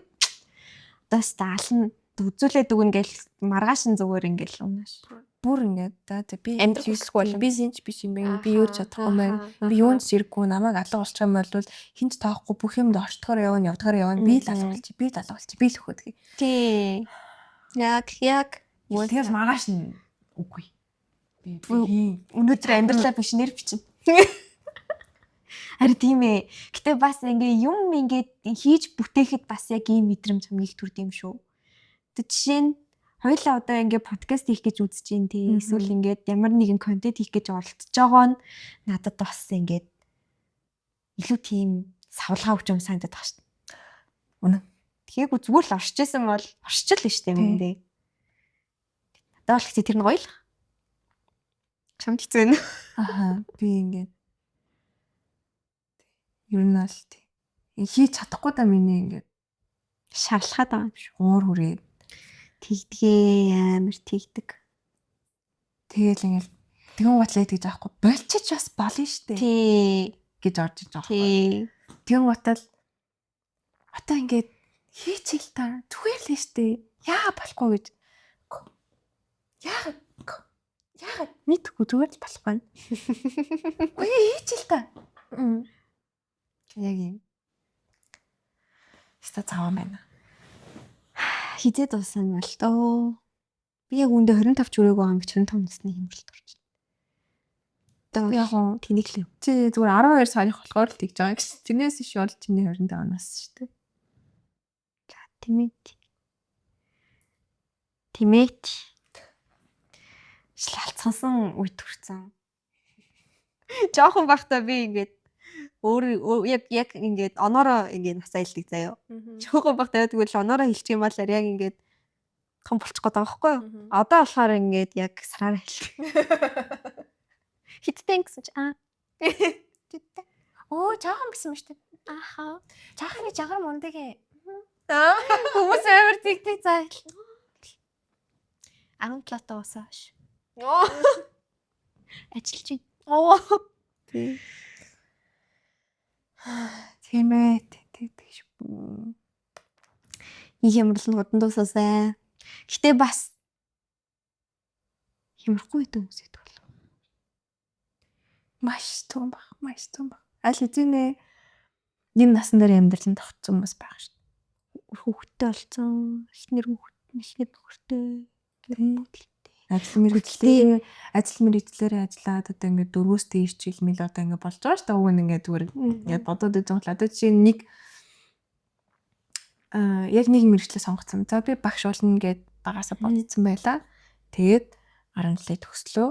одоо стаална үзүүлээд өгнө гэл маргааш нь зүгээр ингээд унаш. Бүр ингээд за би амьдрал хүсэхгүй бол би зинч биш юм байна. Би юу ч чадахгүй байна. Би юунд сэрэггүй намайг алга болчих юм бол хинч тоохгүй бүх юмд орчдохоор явна. Би л алга болчих. Би л өхөд. Тий. Яг Тэгээс маргааш нь үгүй. Би өнөөдөр амьдралаа биш нэр бичнэ. Ари тийм ээ. Гэтэ бас ингээ юм ингээд хийж бүтээхэд бас яг ийм мэдрэмж хамгийн их төрд юм шүү. Тэг жишээ нь хоёлаа одоо ингээ подкаст хийх гэж үзэж байна тий. Эсвэл ингээд ямар нэгэн контент хийх гэж оролдож байгаа нь надад бас ингээд илүү тийм савлгаа өгч юм санагдаад байна шүү. Үнэн. Тэгэхээгүй зүгээр л оршиж исэн бол оршиж л нь штэ юм дээ. Надад бол тэр нь гоё л. Чамд хэцүү байна. Аха би ингээд ер нь л тий. Хийж чадахгүй да миний ингээд Шарлахаад байгаа юм шүү. уур хүрээд Тэгдгээ амар тэгдэг. тэгэл ингээд тэгэн батлаа гэж аахгүй болчих бас болно штэ Тий. гэж орж иж байгаа. Тий. Тэгэн батал одоо ингээд хийчихэл та зүгээр л штэ яа болохгүй гэж яагаад мэдгүй зүгээр л болох байна. Үгүй хийчихэл та. Яг юм. Ста цааваа байна. Хизээ дуусна бол тоо. Би яг үндэ 25 ч өрөөгөө юм 25 насны хэмрэлт орчихно. Одоо Яг гоо тэнийг л. чи зүгээр 12 сарынх болохоор л тэгж байгаа гэж. Тэрнээс иш бол чиний 25 нас шүү дээ. За тимэт. Шалцсан үед төрсэн. Жохон бахта би ингээд өөр яг ингээд оноороо ингээд насаа хэлдэг заяа. Жохон бахта тэгвэл оноороо хэлчих юм бол яг ингээд том болчих гээд байгаа байхгүй юу? Одоо болохоор ингээд яг сараараа хэлдэг. Хиттэй гэсэн чи Оо жаахан бисэн мэт. Ааха. Жаахан жагаар мундаг ээ. Хүмүүс амар тэгдэг заа. 17 таасааш. Ажиллаж байна. Оо. Тийм ээ. Тэгдэг шүү. Их хямрал нь удан дуусаасай. Гэтэ бас хямрахгүй гэдэг хүмүүс идэх бол. Маш том баг. Аль хэзээ нэг насан дээр амьдралын тогтсон хүмүүс байгаа шүү. Хүүхдтэй болсон. Эхнэр нөхөртэй. Ажил мэргэжлээрээ ажиллаад одоо ингээд 4-өөс дээш жил мэл одоо ингээд болж байгаа шүү дээ. Уг нь ингээд зүгээр ингээд бодоод байж байгаа. Одоо жишээ нь нэг яг нэг мэргэжлээ сонгоцсон. За би багш болно гэд багасаа бодсон байла. Тэгээд 10 жилээ төгслөө.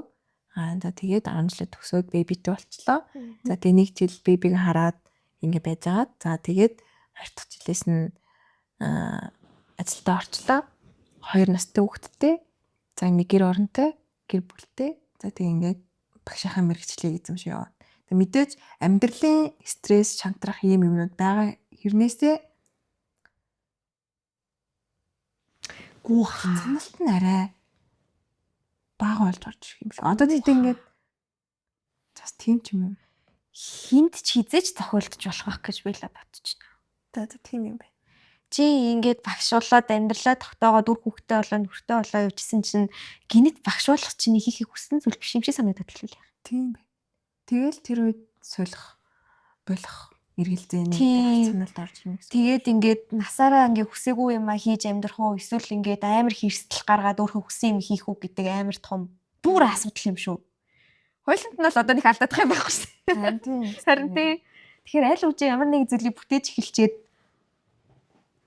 За тэгээд 10 жилээ төгсөөд бэбитэй болчлоо. За тэгээд нэг жил бэбиг хараад ингээд байж байгаа. За тэгээд 2 дахь жилээс нь ажилдаа орчлоо. 2 настай хүүхэдтэй. За ингээд гэр оронтой, гэр бүлтэй. За тэг ингээд багшийнхаа мэргэжлийг эзэмшиж яваа. Тэг мэдээж амьдралын стресс, шантрах ийм юмнууд байгаа хэрнээсээ саналт нь арай бага болж орж ирэх юм шиг. Одоо тийм ингээд бас тийм ч юм уу. Хинт ч хизээч тохиолдож болох байх гэж би л бодож байна. Одоо тийм юм байна. Чи ингээд багшуулаад амьдралаа тогтоогоод үр хүүхдээ болоо нүртэй болоо явжсэн чинь гинэт багшуулах чинь хийхийг хүссэн зүйл биш юм шиг санагдаад хэлвэл яах. Тийм байна. Тэгэл тэр үед солих болох эргэлзээний саналд орж ирнэ гэсэн. Тэгээд ингээд насаараа ингээд хүсээгүй юм а хийж амьдрах уу эсвэл ингээд амар хэрсдэл гаргаад өөрөө хүссэн юм хийх үү гэдэг амар том бүр асуудал юм шүү. Хойлонд нь бол одоо нэг алдаад байгаа юм байхгүй шүү. Тийм. Харин тий Тэгэхээр аль үжи ямар нэг зүйлийг бүтээж эхэлчихэд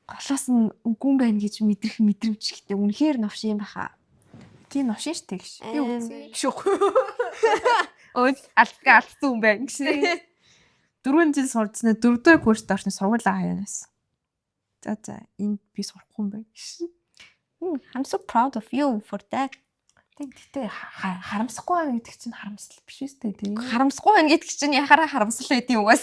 голоос нь үгүй юм байна гэж мэдрэх мэдрэмж ихтэй үнэхээр новш юм баха. Тийм новшин штэ гэж. Би Аим. үзээ. Биш үү? Алдсан юм байна гэж. 4 жил сурцсан 4-р курст орсон сургуулаа хаяанаас. За энд би сурахгүй юм байна гэж. I'm so proud of you for that. Тэгтээ харамсахгүй байна гэдэг чинь харамсал биш үстэй тийм. Харамсахгүй байна гэдэг чинь яхаараа харамсал байдیں۔ Угаас.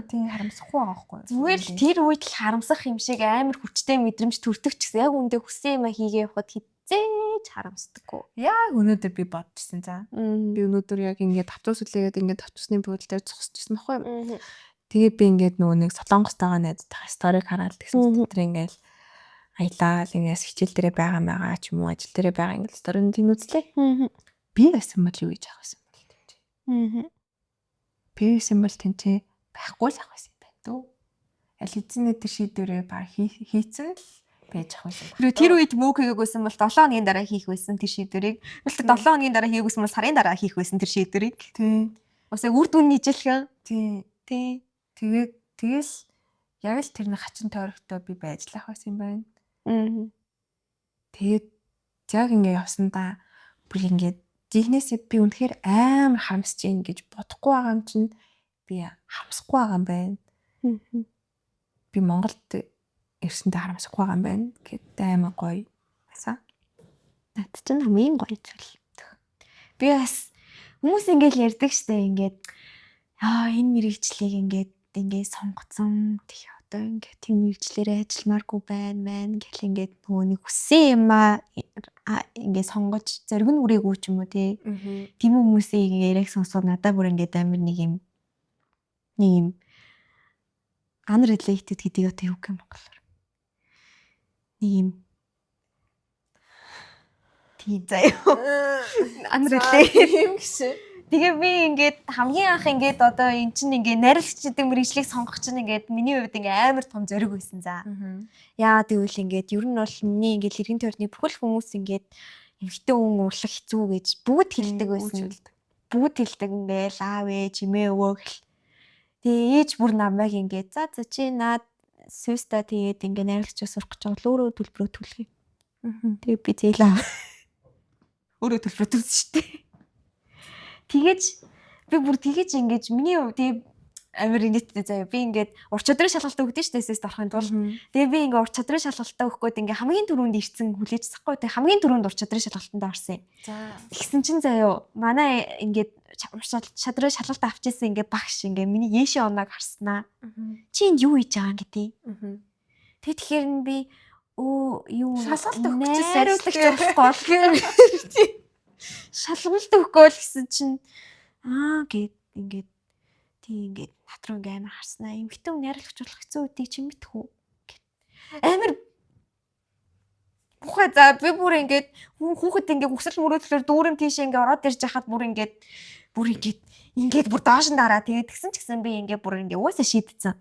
Тийм харамсахгүй байхгүй. Зүгээр л тэр үед л харамсах юм шиг амар хүчтэй мэдрэмж төрдөг ч гэсэн яг үндэ хүссэн юм хийгээ явахад хизээж харамсдаггүй. Яг өнөөдөр би бодчихсон за. Би Би өнөөдөр яг ингээд автобус үлээгээд ингээд автобусны буудлын дээр зогсчихсан байхгүй. Тэгээд би ингээд нөгөө нэг солонгостойгоо найзтайгаа сториг хараад тэгсэн тэр ингээд аялал ингээс хичээл дээрээ байгаа ч юм уу ажил дээрээ байгаа ингээд сторийн тийм үзлээ. Би байсан бол юу гэж авах байсан бол тийм. Би байсан бол тэнцээ байхгүй л авах байсан байх дөө. Аль хэзээ тэр шийдвэрээ баг хийцэн л байж авах байсан. Тэр үед мөг хийгээгүйсэн бол 7 хоногийн дараа хийх байсан тэр шийдвэрийг. Эсвэл 7 хоногийн дараа хийгээгүйсэн бол сарын дараа хийх байсан тэр шийдвэрийг. Тийм. Бас яг үр дүн нийжэлхэн. Тийм. Тий. Тэгэл яг л тэр нэг хачин тойрогтой би байж л авах байсан юм байна. Тэгээд яг ингэ явсандаа бүр ингээд жигнэсээ би үнэхээр амар харамсаж ийн гэж бодохгүй байгаа юм чинь би харамсахгүй байгаа юм байна. Би Монголд ирсэндээ харамсахгүй байгаа юм байна гэдэг амар гоё байсан. Над чинь хамгийн гоё зүйл. Би бас хүмүүс ингээл ярьдаг штэ ингээд энэ мэрэгчлийг ингээд сонгоцсон тий одоо ингээд тийм мэрэгчлэрээ ажилламааргүй байна гэл ингээд нөгөө нэг хүссэн юм ингээд сонгож зориг нь үрээгүй ч юм уу тий. Тийм хүмүүсийг яриаг сонсоод надад бүр ингээд амар нэг юм unrelated гэдэг одоо юу гэх юм монголоор. Нэг юм тий заяа. Unrelated юм гэсэн. Тэгээ би ингээд хамгийн анх ингээд одоо эн чинь ингээд найрлагч гэдэг мэргэжлийг сонгох чинь ингээд миний хувьд ингээд амар том зориг байсан за. Яа тэгвэл ингээд ер нь бол миний ингээд хэргийн тойрны бүхэл хүмүүс ингээд эмэгтэй хүн уурлах хэцүү гэж бүгд хэлдэг байсан. Бүгд хэлдэг ингээд аав ээж эмээ өвөө гэл. Тэгээ ээж бүр намайг ингээд за чи наад Свиста тэгээд ингээд найрлагч сурах гэж байгаа өөрөө төлбөрөө төлөх юм. Тэгээ би зээлээ. Өөрөө төлбөрөө төлсөн шүү дээ. Тэгэж би бүр тэгэж ингэж миний тэгээ амир ингээдтэй заяа би ингээд ур чадрын шалгалтаа өгдөө шүү дээ сэс дарахын тулд. Тэгээ би ингээд ур чадрын шалгалтаа өгөхгүйд ингээд хамгийн түрүүнд ирсэн хүлээж сахгүй тэгээ хамгийн түрүүнд ур чадрын шалгалтанд орсон юм. За тэгсэн чинь заяа манай ингээд ур чадрын шалгалт авчихсан ингээд багш ингээд миний яшээ оноог харснаа. Чи энд юу хийж байгаа гэдэг. Тэгээ тэгэхээр би юу шалгалт өгчихсэн болохгүй. Шалгалт өгөхгүй л гэсэн чинь гээд ингээд тий ингээд над руу ингээд амар харснаа. Эмхтэн найрлагч болох хэцүү үдийг чи мэдэх үү? Амар бухаа за би бүр ингээд хүүхэд ингээд өсөл мөрөөдлөөр дүүрэм тийш ингээд ороод ирж хахад бүр ингээд бүр доош нь дараа тэгээд тэгсэн ч гэсэн би ингээд бүр ингээд угаасаа шийдсэн.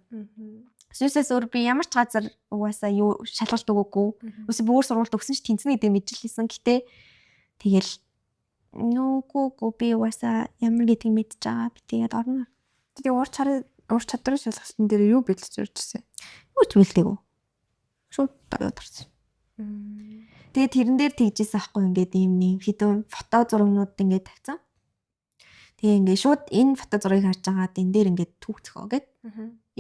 Сүсээс өөр би ямар ч газар угаасаа юу шалгалт өгөөгүй. Үгүй бүр сургуульд өгсөн ч тэнцэнэ гэдэг мэдлэлсэн. Гэтэ тэгэл нүггүй би угаасаа ямар гэдгийг мэдж байгаа. Би тэгээд орно. Тэгээ ур чадрын шалгалтын дээр юу бэлдэж урьжсэн? Юу ч бэлдээгүй. Шууд даваад орсон. Тэгээд тэрэн дээр тэгжсэн аахгүй ингээд ийм нэг хэдэн фото зурагнууд ингээд тавьсан. Тэгээ ингээд шууд энэ фото зургийг харж байгаад энэ дээр ингээд түүх зөхөө гэд.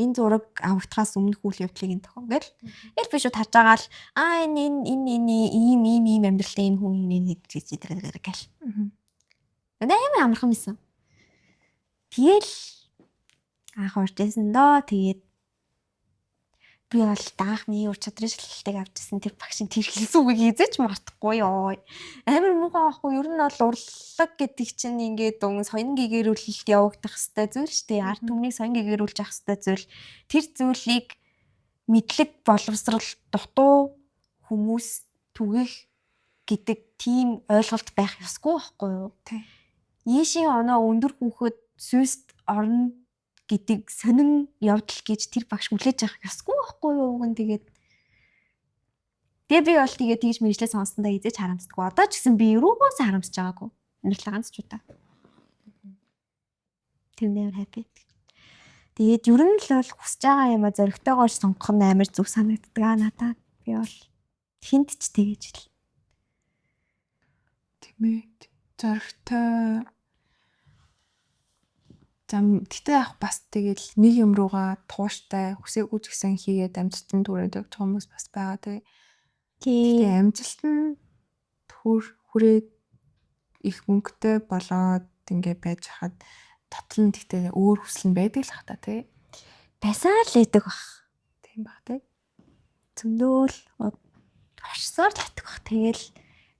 Энэ зураг авагдахаас өмнөх үйл явдлыг энэ тохоо гэл. Тэгэл би шууд харж байгаа л энэ ийм амьдралтай энэ хүн нэг гэл. Амар амархан байсан. Тэгэл анх оржсэн доо тэгээд би бол даахны ур чадрын шалгалтыг авчихсан тэр багшийн тэр хэлсэн үгийг эзэж мартахгүй ёо. Амар муухай байхгүй ер нь бол урлаг гэдэг чинь ингээд соён гэгэрүүлэлт явагдах хэвээр зүйл шүү дээ. Ард түмнийг соён гэгэрүүлж авах хэвээр зүйл. Тэр зүйлийг мэдлэг боловсрал дутуу хүмүүс түгэх гэдэг тийм ойлголт байх ёсгүй байхгүй юу? Тий. Ийшийн оноо өндөр хүүхэд Свист орно гэдэг сонин явдал гэж тэр багш хүлээж авах ёсгүй байхгүй юу гэн тэгээд би бол тэгээд тэгж мэржлээ сонсноо эзэж харамсдаггүй. Одоо ч гэсэн би юугаас харамсаж байгаагүй. Амьдрал ганц ч удаа. Тэр нээр happy. Тэгээд ер нь л бол хүсэж байгаа юм а зоригтойгоор сонгох нь амар зүг санагддаг надад. Би бол хинт ч тэгэж л. Тэмээд зоригтой зам гэтээ яг бас тэгэл нэг юм руугаа тууштай хүсээгүй ч гэсэн хийгээд амжилтанд хүрээд явж байгаа хүмүүс бас байгаа тий. Тэгээ амжилт нь хүрээд их мөнгөтэй болоод ингээ байж хаад дотор нь гэтээ өөр хүсэл нь байдаг л хата тий. Байсаа л байдаг бах. Тийм баг тий. Зөндөл оршсоор л татдаг бах. Тэгэл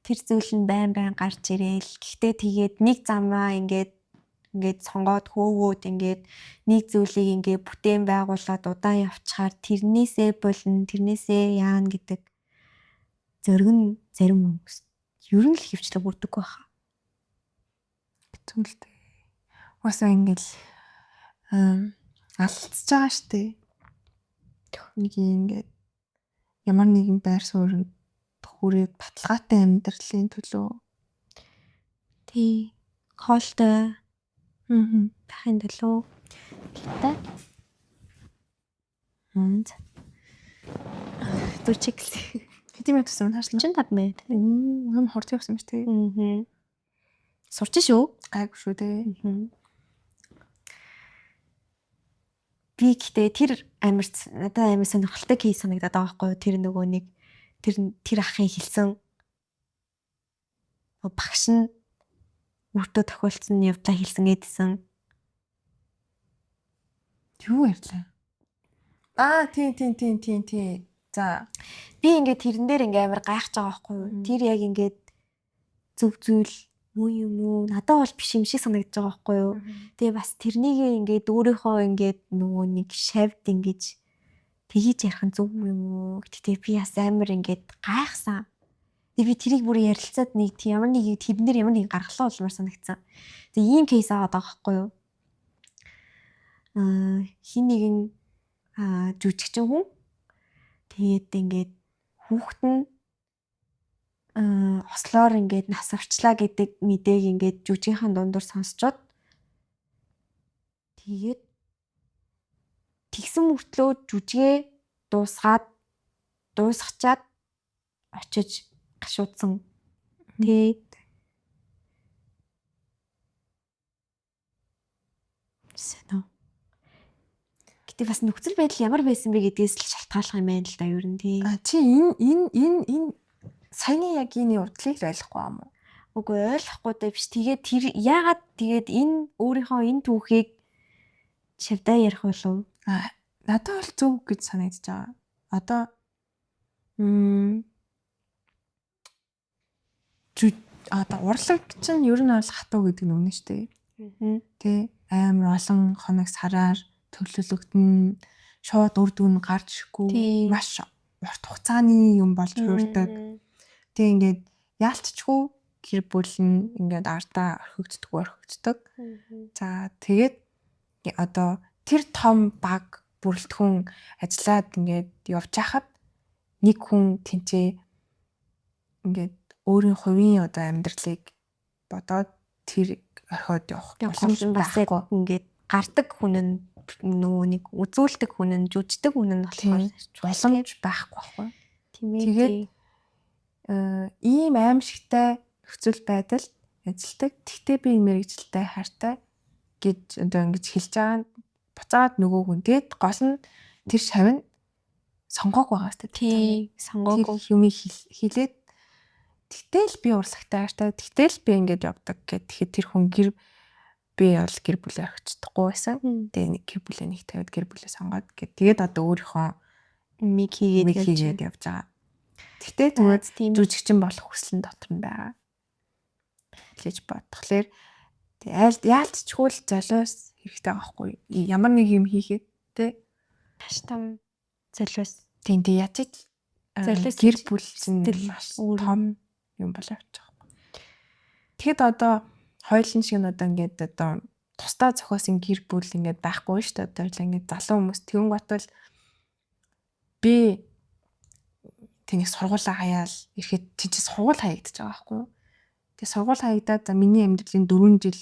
тэр зүйл нь байн гарч ирээл. Гэхдээ тэгээд нэг замаа ингээд сонгоод хөөгөөд ингээд нэг зүйлийг ингээд бүтээн байгуулад удаан явчихаар тэрнээсээ болно, тэрнээсээ яана гэдэг зориг нь зарим хүмүүс ер нь л хөвчлө бүрдэг баха. Түнэлтэй. Уусаа ингээл алдчихж байгаа штэ. Нэг ингээд ямар нэгэн байр суурь хүрээд баталгаатай амьдралын төлөө Тий. Хоолтой байхын төлөө та зүчиглээ. хэдийн тусам хаашлаа. 35 минут. Нам хорт явсан мэт тий. Сурч шүү. Гайг шүү тий. Би гэхдээ тэр надад амар сонирхолтой кейс санагдаад байгаа байхгүй юу? Тэр нөгөө нэг тэр ахын хэлсэн багш нь өөртөө тохиолдсон явдлаа хэлсэн гэдсэн. Юу ярьлаа? Тийм. За Би ингээд тэрэн дээр ингээ амар гайхаж байгаа байхгүй юу? Тэр яг ингээд зөв зүйл муу юм уу? Надад бол биш юм шиг санагдаж байгаа байхгүй юу? Тэгээ бас тэрнийг ингээд өөрийнхөө ингээд нөгөө нэг шавд ингэж тгийж ярих нь зөв юм уу? Гэтэ би бас амар ингээд гайхсан. Тэгээ би тэрийг бүр ярилцаад нэг ямар нэг тэднэр ямар нэг гаргалаа болмоор санагдсан. Тэгээ ийм кейс аваад байгаа байхгүй юу? Хин нэгэн жүжигчин хүн тэгээд ингээд хүүхэд нь ослоор ингээд нас авчлаа гэдэг мэдээг ингээд жүжигийнхэн дундуур сонсчоод тэгээд тэгсэн мөртлөө жүжигээ дуусгачаад очиж гашуудсан. Тэгээд сэно. Гэтэ бас нөхцөл байдал ямар байсан бэ гэдгээс л шалтгааллах юм байна л да ер нь тий. чи энэ саяны яг энэ урдлыг ойлгохгүй юм уу? Үгүй ойлгохгүй даа биш. Тэгээд тэр яагаад тэгээд энэ өөрийнхөө энэ түүхийг шавдаа ярих болов? Надад бол зөв гэж санагдаж байгаа. Одоо урлаг чинь ер нь бол хатуу гэдэг нь үнэн шүү дээ. Тэ амар олон хоног сараар төлөвлөгдөн шууд үр дүн гарч ирэхгүй маш урт хугацааны юм болж хуурдаг. Тэг ингээд яалтчгүй гэр бүл нь ингээд ардаа орхигддог. За тэгээд одоо тэр том баг бүрэлдэхүүн ажиллаад ингээд явж хахад нэг хүн тэнцээ ингээд өөрийн хувийн одоо амьдралыг бодоод тэр орхиод явах боломж бас байхгүй. ингээд гардаг хүн нь нөгөө нэг үзүүлдэг хүн нь жүждэг хүн нь болохоор боломж байхгүй байхгүй. Тэгээд ийм аимшигтай нөхцөл байдалд ажилдаг. Тэгтээ би мэрэгжилтэй хайртай гэж одоо ингэж хэлж байгаа. Буцаад нөгөө хүн тэгээд гол нь тэр шавь нь сонгоог байгаа шүү дээ. тий сонгоогүй юм хэлээд тэгтэл би урлагтай хайртай. Тэгтэл би ингэж явдаг гэхэд тэгэхээр тэр хүн би бол гэр бүлээ орхичихдаггүй байсан. Тэгээ нэг гэр бүлээ нэг тавиад гэр бүлээ сонгоод гэд тэгээд одоо өөрийнхөө миг хийгээд явж байгаа. Тэгтээ тэгвэл жүжигчин болох хүсэл нь дотор нь байгаа. Хэлж бодхолоор яалтчгүй л золиос хэрэгтэй байгаа хгүй. Ямар нэг юм хийхэд те маш том золиос. Тийм ячиж золиос гэр бүл чинь маш том юм болоо явж байгаа. Тэгэхэд одоо хоёулын шиг нь одоо ингээд одоо тусдаа зохиосон гэр бүл ингээд байхгүй шүү дээ. Одоо л ингээд залуу хүмүүс тэгүн готвол би тэнийг сургуулаа хаяал ирэхэд чи сургууль хаягдчихж байгаа байхгүй. Тэгээ сургууль хаягдаад за миний амьдралын 4 жил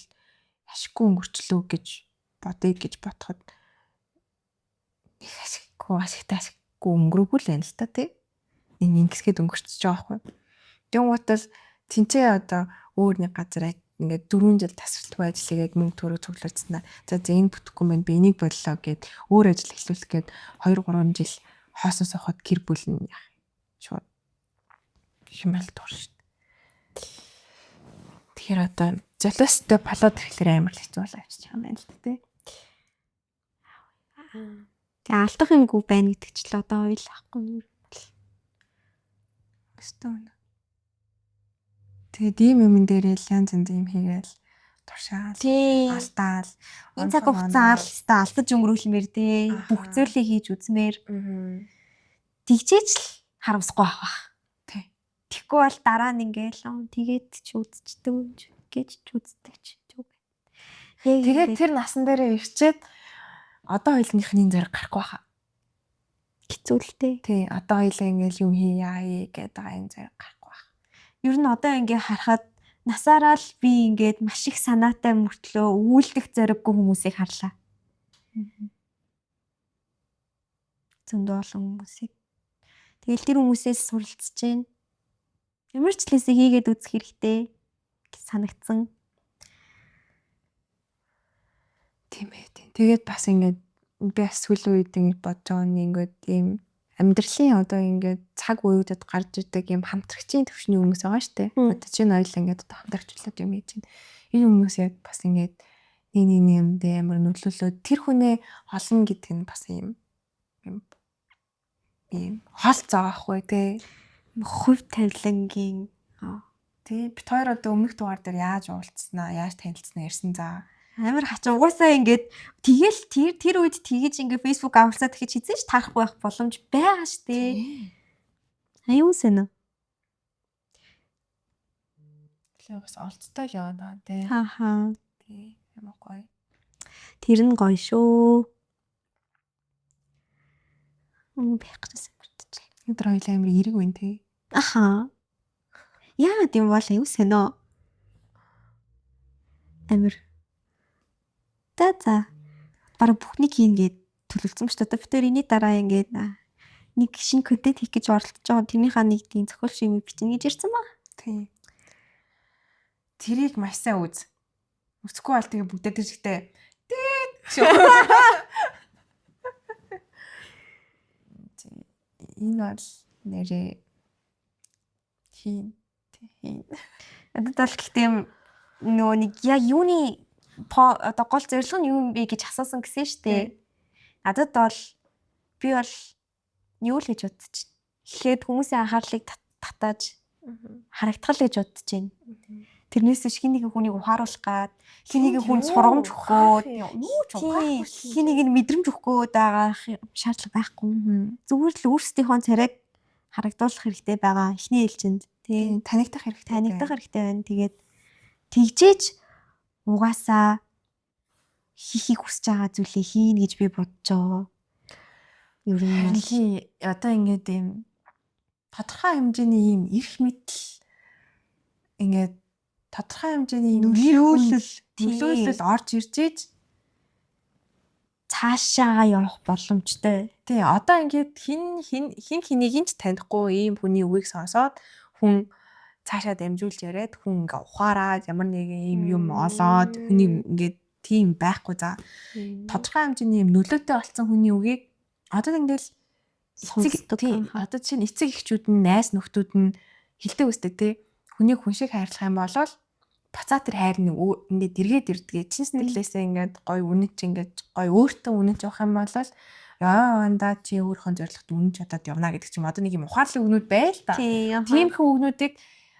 ашиггүй өнгөрчлөө гэж бодъё гэж бодоход их ашиггүй өнгөрөөгүй л байна л та тий. Ингэсгээд өнгөрчихөж байгаа байхгүй. Тэнгуутаас тэнцээ одоо өөр нэг газар ингээд 4 жил тасралтгүй ажиллагээд мөнгө төгрөг цуглуулснаа. За энэ бүтэхгүй мэн би энийг боллоо гэд өөр ажил эхлүүлэх гээд 2-3 жил хоосоос авахд гэр бүл нь шууд хэмэл дуурш. Тэгэхээр одоо золиостой болоод ирэхлээр амар л хэцүү болоо явчих юм байна л дээ. Тэгээ алдах юмгүй байна гэдэг ч л одоо ойл ахгүй юм бол. Өстөө. Тэгээд ийм юм дээрээ янз янз юм хийгээл туршаал. Алдаал. Энэ цаг хугацаа алдаж өнгөрүүлмээр дээ. Бүх зүйлийг хийж үзмээр. Тэгжээч л харамсахгүй авах. Тэгэхгүй бол дараа нь ингээл тэгээд ч үзчихдэг гэж ч үздэг ч зүг. Тэгээд тэр насан дээрээ ирчээд одоо хоёлынхны зэрэг гарахгүй хаа. Хэцүүлтэй. Тий, одоо хоёлаа ингээл юм хийе гэдэг байгаа энэ зэрэг гарахгүй хаа. Ер нь одоо ингээ харахад насаараа л би ингээд маш их санаатай мөртлөө үүлдэх зориггүй хүмүүсийг харлаа. Зөндөө олон хүмүүсийг. Тэгэл тэр хүмүүсээс суралцж जैन. Ямар ч лээсээ хийгээд үзэх хэрэгтэй гэж санагдсан. Тийм ээ. Тэгээд бас ингээд би бас сүүлийн үед ингэж бодож байгаа нь ингээд ийм амьдралын одоо ингээд цаг үеүүдэд гарч ирдэг ийм хамтрагчийн төвшний хүмүүс байгаа шүү дээ. Одоо чинь ойлоо ингээд одоо хамтрагчлаад юм хийж байна. Энэ хүмүүс яг бас ингээд нэг юмд амар нөлөөлөө тэр хүнээ олно гэдэг нь бас ийм хол зааахгүй тий. Хувь тавилангийн тий бит хоёр одоо өмнөх дугаар дээр яаж уулзснаа, яаж танилцснаа ярьсан за. Амар хач угаасаа ингээд тэгэл тэр үед тэгэж ингээд Facebook авалцаад тэгэж хийсэн ш таарахгүй байх боломж байгаа штэ. Аюун сэн. Тэгээ бас олцтой л яваа тий. Хаа. Тий ямар гоё. Тэр нь гоё шүү. Байх гэсэн мөртөж. Өдөр хоёлаа амар эрэг байна тий. Аха. Яагаад юм бол аюун сэн оо. Амар за бараг бүхнийг хийнгээд төлөвлөсөн ба шүү дээ. Би тэр энэ дараа ингээд нэг шинэ контент хийх гэж оролдож байгаа. Тэрнийхээ нэг тийм зохиолч юм бичнэ гэж ярьсан ба. Тий. Тэрийг маш сайн үз. Үсэхгүй бол тэгээ бүгдээ тэр ихтэй энэ бол нэрээ хийн. Надад бол гэхдээ нөгөө нэг яг юуны одоо гол зорилго нь юу юм бэ гэж асуусан гэсэн штэ. Надад бол би бол юу л гэж бодож байна. Эхлээд хүмүүсийн анхаарлыг татааж харагдтал гэж бодож байна. Тэрнээс хин нэг хүнийг ухааруулах гад, хин нэг хүн сургамж өгөхөө, хин нэг нь мэдрэмж өгөхөө байгаа шаардлага байхгүй. Зүгээр л өөрсдийнхөө царайг харагдуулах хэрэгтэй байгаа. Эхний ээлжинд тий танигдах хэрэгтэй байна. Тэгээд тэгжээж угаасаа хийхийг хүсэж байгаа зүйлээ хийн гэж би бодожоо. Ер нь одоо ингээд ийм тодорхой хэмжээний ийм эрх мэдэл ингээд тодорхой хэмжээний нөлөөлөл орж ирж ийж цаашаа явах боломжтой. Тий, одоо ингээд хин хэнийг ч танихгүй ийм хүний үгийг сонсоод хүн цаашаа дамжуулж яриад хүн ингээ ухаараад ямар нэгэн ийм юм олоод хүний ингээд тийм байхгүй за. Тодорхой хэмжээний ийм нөлөөтэй болсон хүний үгийг одоо ингээл одоо чинь эцэг эхчүүд нь найз нөхдүүд нь хилдэг үстэй тий. Хүнийг хүн шиг хайрлах юм бол буцаа тэр хайр нь ингээд эргээд ирдгээ чин сэтгэлээсээ ингээд гой үнэч ингээд гой өөртөө үнэж явах юм бол яанда чи өөрийнхөө зорилгот үнэж чадаад явна гэдэг чим одоо нэг юм ухаарлын өгнүүд байл та. Тиймхэн өгнүүдийг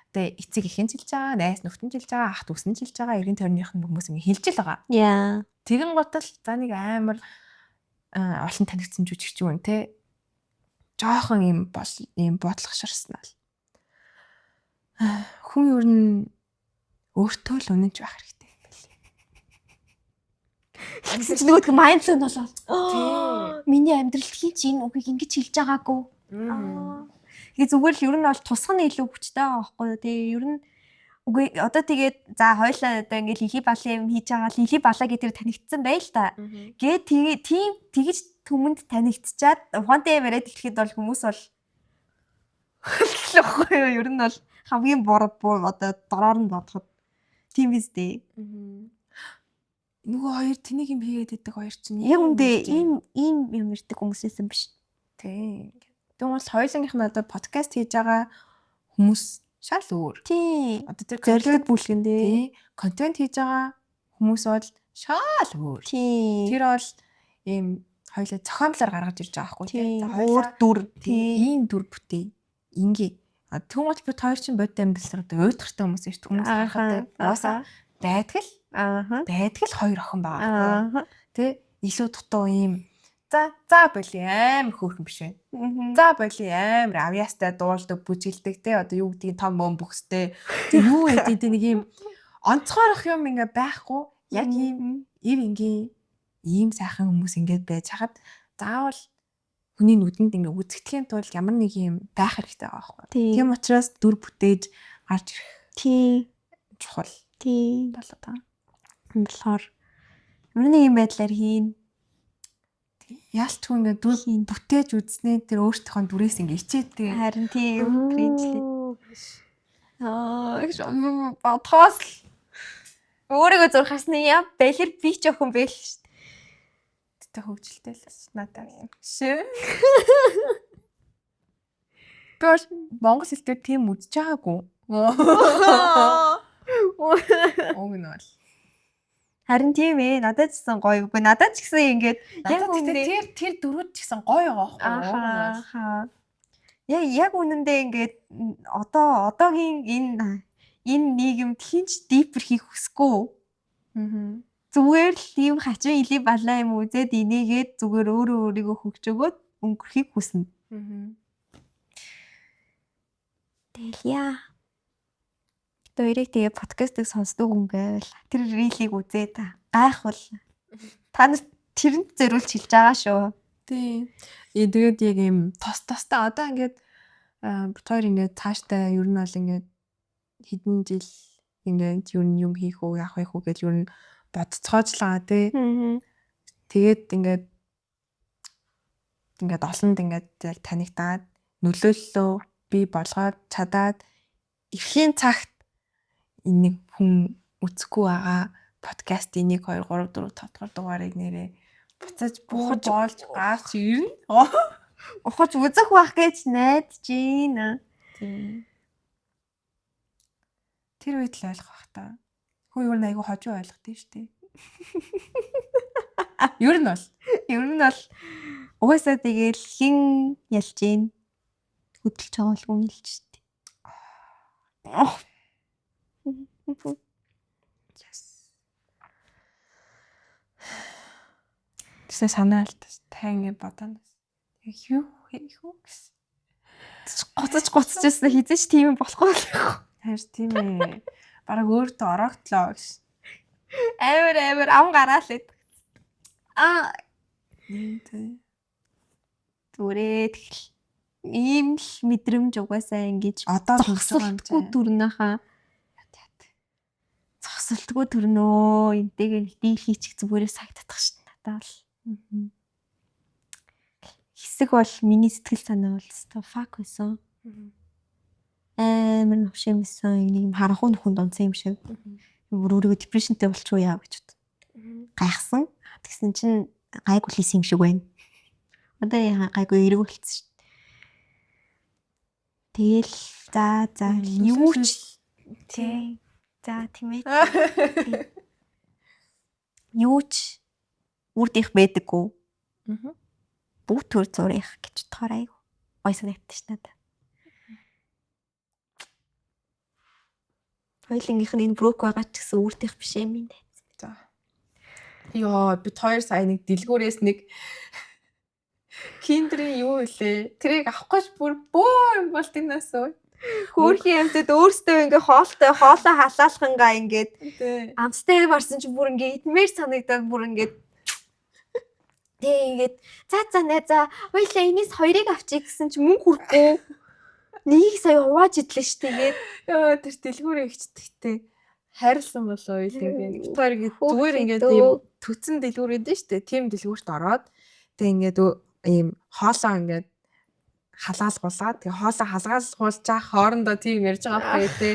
одоо эцэг эхэн хэлж байгаа, найз нөхдөн хэлж байгаа, ах дүүс нь хэлж байгаа, эргэн тойрных нь хүмүүс ингээд хэлж л байгаа. Яа. Тэгэн готол за нэг амар олон танигдсан жүжигч юм те. Жохон юм бодлого шарснаа л. Хүн ер нь өөртөө л үнэнч байх хэрэгтэй юм байна. Тэгсэн чинь нөгөө майндсет болоод миний амьдралд хин ч энэ үгийг ингэж хэлж байгаагүй. Тэгээ зүгээр л ер нь бол тусах нь илүү хүчтэй байгаа байхгүй юу. Тэгээ ер нь үгүй одоо тэгээд за хоёлаа одоо ингээл лили балын юм хийж байгаа лили балаа гэдэр танигдсан байл та. Гээ тийм тэгэж түмэнд танигдчаад ухаантай юм яриад ирэхэд бол хүмүүс бол хэлэхгүй юу? Ер нь бол хамгийн одоо дороор нь бодоход тийм биз дээ. Нөгөө хоёр тэнийг юм хийгээд байдаг хоёр чинь Яг үндэ ийм юм ирдэг хүмүүсээс юм биш. тий. Тэгвэл бас хоёулангийнх нь одоо подкаст хийж байгаа хүмүүс шал өөр. Тий. Одоо тэр Зорилгод бүлгэн дээ. тий. Контент хийж байгаа хүмүүс бол шал өөр. Тий. Тэр бол ийм хоёулаа зохиомлоор гаргаж ирж байгаа байхгүй тий. тий. Өөр дүр. Ийм дүр бүтээ. Ингээ. Тэгвэл бид хоёр чинь бодит амьдралаар одоо уйдгартай хүмүүс шүү дээ. Хүмүүс харахад уусаа байдгал байдгал хоёр охин байгаа. Тэ илүү дутуу ийм за боли аим хөөрхөн биш байна. За боли амар авьяастай дуулдаг бүжгэлдэг те одоо юу гэдгийг том мөн бүхстэй. Тэг юу гэдэг нэг ийм онцгойрох юм ингээ байхгүй. Яг ийм ив ингийн ийм сайхан хүмүүс ингээд байж хахад заавал хүний нүдэнд ингээ үзэгдэхийн тулд ямар нэг юм байх хэрэгтэй байгаа байхгүй. Тийм учраас дүр бүтээж гарч ирэх. Тий. Чухал. Тий. Болоо та. Болохоор ямар нэг юм байдлаар хийн. Яалтчгүй ингээ дүр бүтээж үзснээ тэр өөртөөхөө дүрээс ингээ ичээдэг. Харин тийм кринжлээ. Их бодхоос Өөрийгөө зурхасны яа бэлэр би ч охин байл шүү дээ. тэ хөвгөлтэй л надад. Шээ. Би бол монгол хэлээр тийм үзэж байгаагүй. Ог нь бол. Харин тийм ээ. Надад ч гэсэн гоё. Үгүй надад ч гэсэн ингээд Яг үнэндээ тэр дөрүүд ч гэсэн гоё байгаа байхгүй. Яг үнэндээ ингээд одоогийн энэ нийгэмд хинч дипер хийх хүсэхгүй. Зүгээр л ийм хачин илийн балаа юм үзээд инээгээд зүгээр өөрийгөө хөгж өгөөд өнгөрөхийг хүснэ. Тэгэл яа. Хоёрыг тэгээ подкастыг сонсдог хүн байвал тэр рилийг үзээд гайхвал та нар тэрэнд зориулж хэлж байгаа шүү. Тийм. Тэгээд яг юм тостаа одоо ингээд бид хоёр ингээд цаашдаа ер нь бол ингээд хэдэн жил ингээд юм хийх үү яах вэ гэж ер нь бодцоожлаа тий. Тэгээд ингээд олонд ингээд яг танигдаад нөлөөллөө би болгоод чадаад эрхийн цагт энийг хүн үзэхгүй байгаа подкаст 1 2 3 4 5 дахь дугаарыг нэрээ буцаж бууж олж гарч ирнэ. Ухаж үзэх байх гэж найдаж байна. Тийм. Тэр үед л ойлгох бах та. Хөө юу айгу хожуу ойлгох тийм шүү дээ. Ер нь бол Угаасаа тэгэл хин ялж гин хөдөлж байгаа л хүн ялж штэ. Yes. Тэсээ санаа алдсан. Та ингэ бодоно. Юу гэсэн. Гоцчихсан хизээч тийм болохгүй л. Харин тийм ээ. Бараг өөртөө орогтлоо гэж. Амар ам гараал хэд. Тийм. Зүрээ тэгэл ийм л мэдрэмж угаасаа ингэж Одоо зогсолтгүй төрнөхаа зогсолтгүй төрнөө энтэйгээ дийл хийчих зүгээрээ сагдах шин надад бол. Хэсэг бол миний сэтгэл санаа бол өстой фак байсан. Амар навшимсан нэг юм харанхуй нөхөнд онцсон юм шиг. Бүр өөрийгөө депрешнтэй болчихоо яа гэж бод. Гайхсан. Тэгсэн чинь гайгүй хийсэн юм шиг байна. Одоо яа гайгүй эрэг болчихсон шүү. Тэгэл за юу ч тий. За тийм ээ. Юу ч үрдих байдаггүй. Бүгд төр зурих гэж бодохоор айгу. Ой санагдчих надад. Хоёлынгийнх нь энэ брок байгаа ч гэсэн үрдих биш юм байна. За. Йоо, бид хоёр сая нэг дэлгүүрээс нэг киндрийн юу илээ. Тэрийг авахгүйч бүр бөө юм бол тэнээс үү. Хөөрхийн амтд өөртөө ингээ хоолоо халаалхангаа ингээд амстай марсан чи бүр ингээ идмээр санагдаад бүр ингээд тэг ингээд за найзаа хоёлаа энэс хоёрыг авчиг гэсэн чи мөнгө хүрхгүй. Нэгийг сая хувааж идлээ ш тэгээд ёо тэр дэлгүүрээ ихчдэгтэй хайрлсан болоо юу юм бэ. Тэр зүгээр ингээд тийм төцөн дэлгүүр өгдөө штэ. Тим дэлгүүрт ороод Тэг ингээд ийм хоолоо ингээд халаалгуулаад тэгээ хоолоо халгаалгуулж байгаа хоорондоо тийм ярьж байгаа байхгүй тий.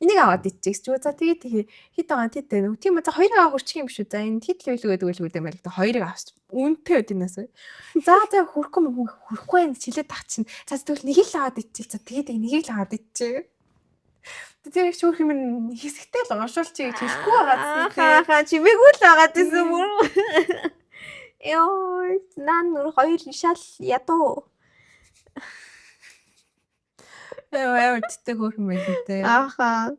Энийг аваад иччихс ч үү. За тэгээ хит байгаа тийтэй. Тийм үү. За хоёрыг аваа хүрчих юм биш үү. За энэ хит л үлгээд өгөл байл. Тэгээ хоёрыг авч. Үнэтэй үү дийнээс. За хүрхгүй юм чилээд тах чинь. За тэгвэл нэг л аваад иччихэл. За тэгээд нэгийг л аваад иччихээ. Тэр их шүүх юм хэсэгтэй л уншуулчих гэж хэлэхгүй байгаа тийм. Хаа чимээгүй л байгаа гэсэн бүр. Ёо, нан нүр хоёр шал ядуу. Эвэрттэй хөөрхөн байдаг те. Ааха.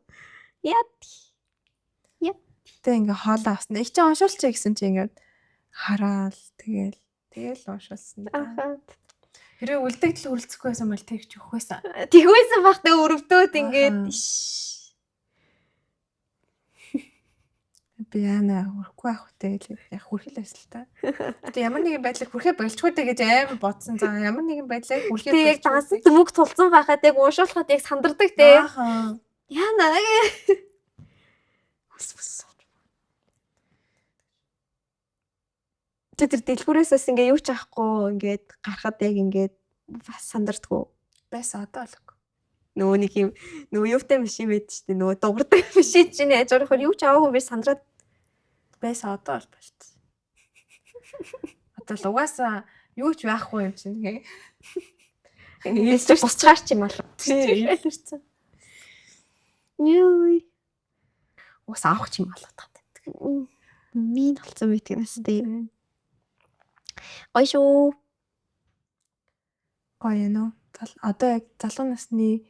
Яд. Тэ ингээ хоолоо авсан. Их ч уншуулчих гэсэн чи ингээ хараал тэгэл уншуулсан. Ааха. Хэрэг үлдэгдэл хүрэлцэхгүй байсан бол тэгч өгөх байсан. Тэгвэсэн бахтай өрөвдөөд ингээд би яана хүрхгүй авах тэгэл яг хүрхэл байсан л та. Гэтэ ямар нэгэн байдлаар хүрхээ болчихгүй дээ гэж амар бодсон. За ямар нэгэн байдлаар хүрхээ би яг дансад зүмөг тулцсан байхад яг уншуулахад яг сандардаг те. Ааха. Яна Хүс. тэр дэлгүүрээс бас ингээ юу ч авахгүй ингээд гарахад яг ингээд бас сандардггүй байсан одоо л. нөгөө нэг юм нөгөө юутай машин байд штэ нөгөө дуурдаг машин чинь яаж орохоор юу ч аваагүй би сандраад байсан одоо л болчихсон. Одоо л угаасаа юу ч байхгүй юм чинь гээ. Ингээд босчгаар ч юм болов. Тийм хэлэрсэн. Юу Угаас авах ч юм болоод байгаа. минь болсон мэт юм шүү. Ой шүү. Гоё нөө. Одоо яг залуу насны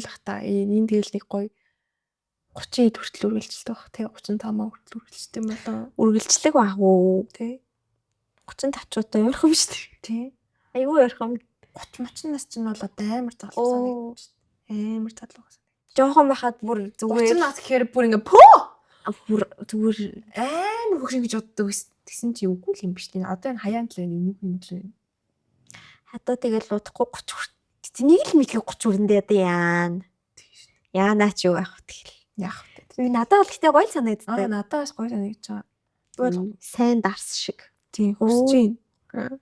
л бах та. Энэ тэгэл нэг гоё 30-д хүртэл үргэлжилдэг бах тий 35 хүртэл үргэлжилдэг юм болоо. Үргэлжлэх баг уу? Тий 35 ч удаа ярих юм шүү дээ. тий Айгүй ярих юм. 30 мочноос ч нь бол одоо амар залуу санагдаж байна. Амар залуу санагдаж. Жохон байхад бүр 30 зүгээр нас гэхээр бүр ингээ пөө бүр зүгээр амар хөрхин гэж боддог гэсэн чи үгүй л юм биш тий. Одоо энэ хаяанд л байна юм лээ. хадаа тэгэл удахгүй 30 хүрт. Тэнийг л мэдгүй 30 хүрэндээ одоо яана ч юу байх вэ тэгэл. Яах вэ? Надад бол гэтээ гоё л санагддаг. надад бас гоё санагдаж байгаа. Бол Сайн дарс шиг. тийм хүсэж байна.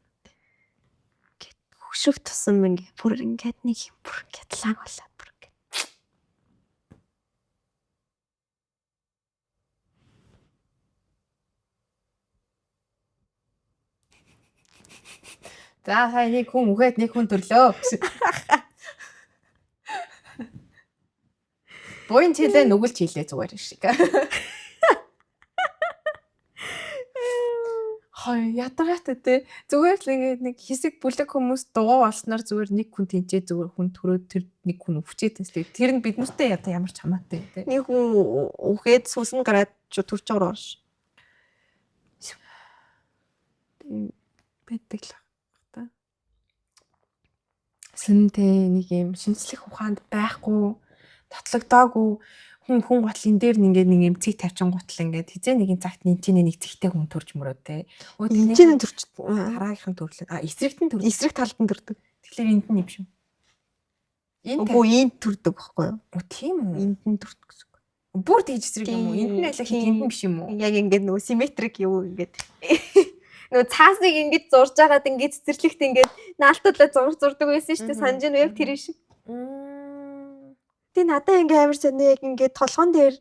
Хөшөг тусан ингээ бүр ингээд нэг юм бүр ингээд лаг болоод бүр ингээд. За сая нэг хүн үхээд нэг хүн төрлөө гэсэн. Буйн чилээ нүгэлж хилээ зүгээр шиг. Хой ядаргаатай те зүгээр л ингээд нэг хэсэг бүлэг хүмүүс дугуй болсноор зүгээр нэг хүн тэнцээ зүгээр хүн төрөөд тэр нэг хүн өвчээд тэнцээ. Тэр нь бид нартай ята ямар ч хамаатай те. Нэг хүн үхээд сүнсэн гараад төрч ороо орш. Байдаг л та. Сэнтэй нэг юм шинжлэх ухаанд байхгүй татлагдаагүй хүн гол энэ дээр ингээд нэг юм цэг тавьчин гутал ингээд хизээ нэгэн цагт нэнчинээ нэг цэгтэй хүн төрж мөрөө те. Нэнчинээ төрч хараагийнхан төрлөө. Эсрэгт нь төрдөг. эсрэг талд нь төрдөг. Тэгэхээр энд нь юм шүү. Үгүй энд төрдөг байхгүй юу? Тийм үү? Энд нь төрдөг гэсэн үг. Бүр тэгж эсрэг юм уу? Энд нь байлаа хит энд нь биш юм уу? Яг ингээд нөгөө симметрик юу ингээд нөгөө цаасыг ингээд зурж агаад ингээд цэцэрлэгт ингээд наалтуулаад зурдаг байсан шүү дээ. Санаж нь яг тэр шиг. Тэ надаа ингээ амар сонио яг ингээ толгон дээр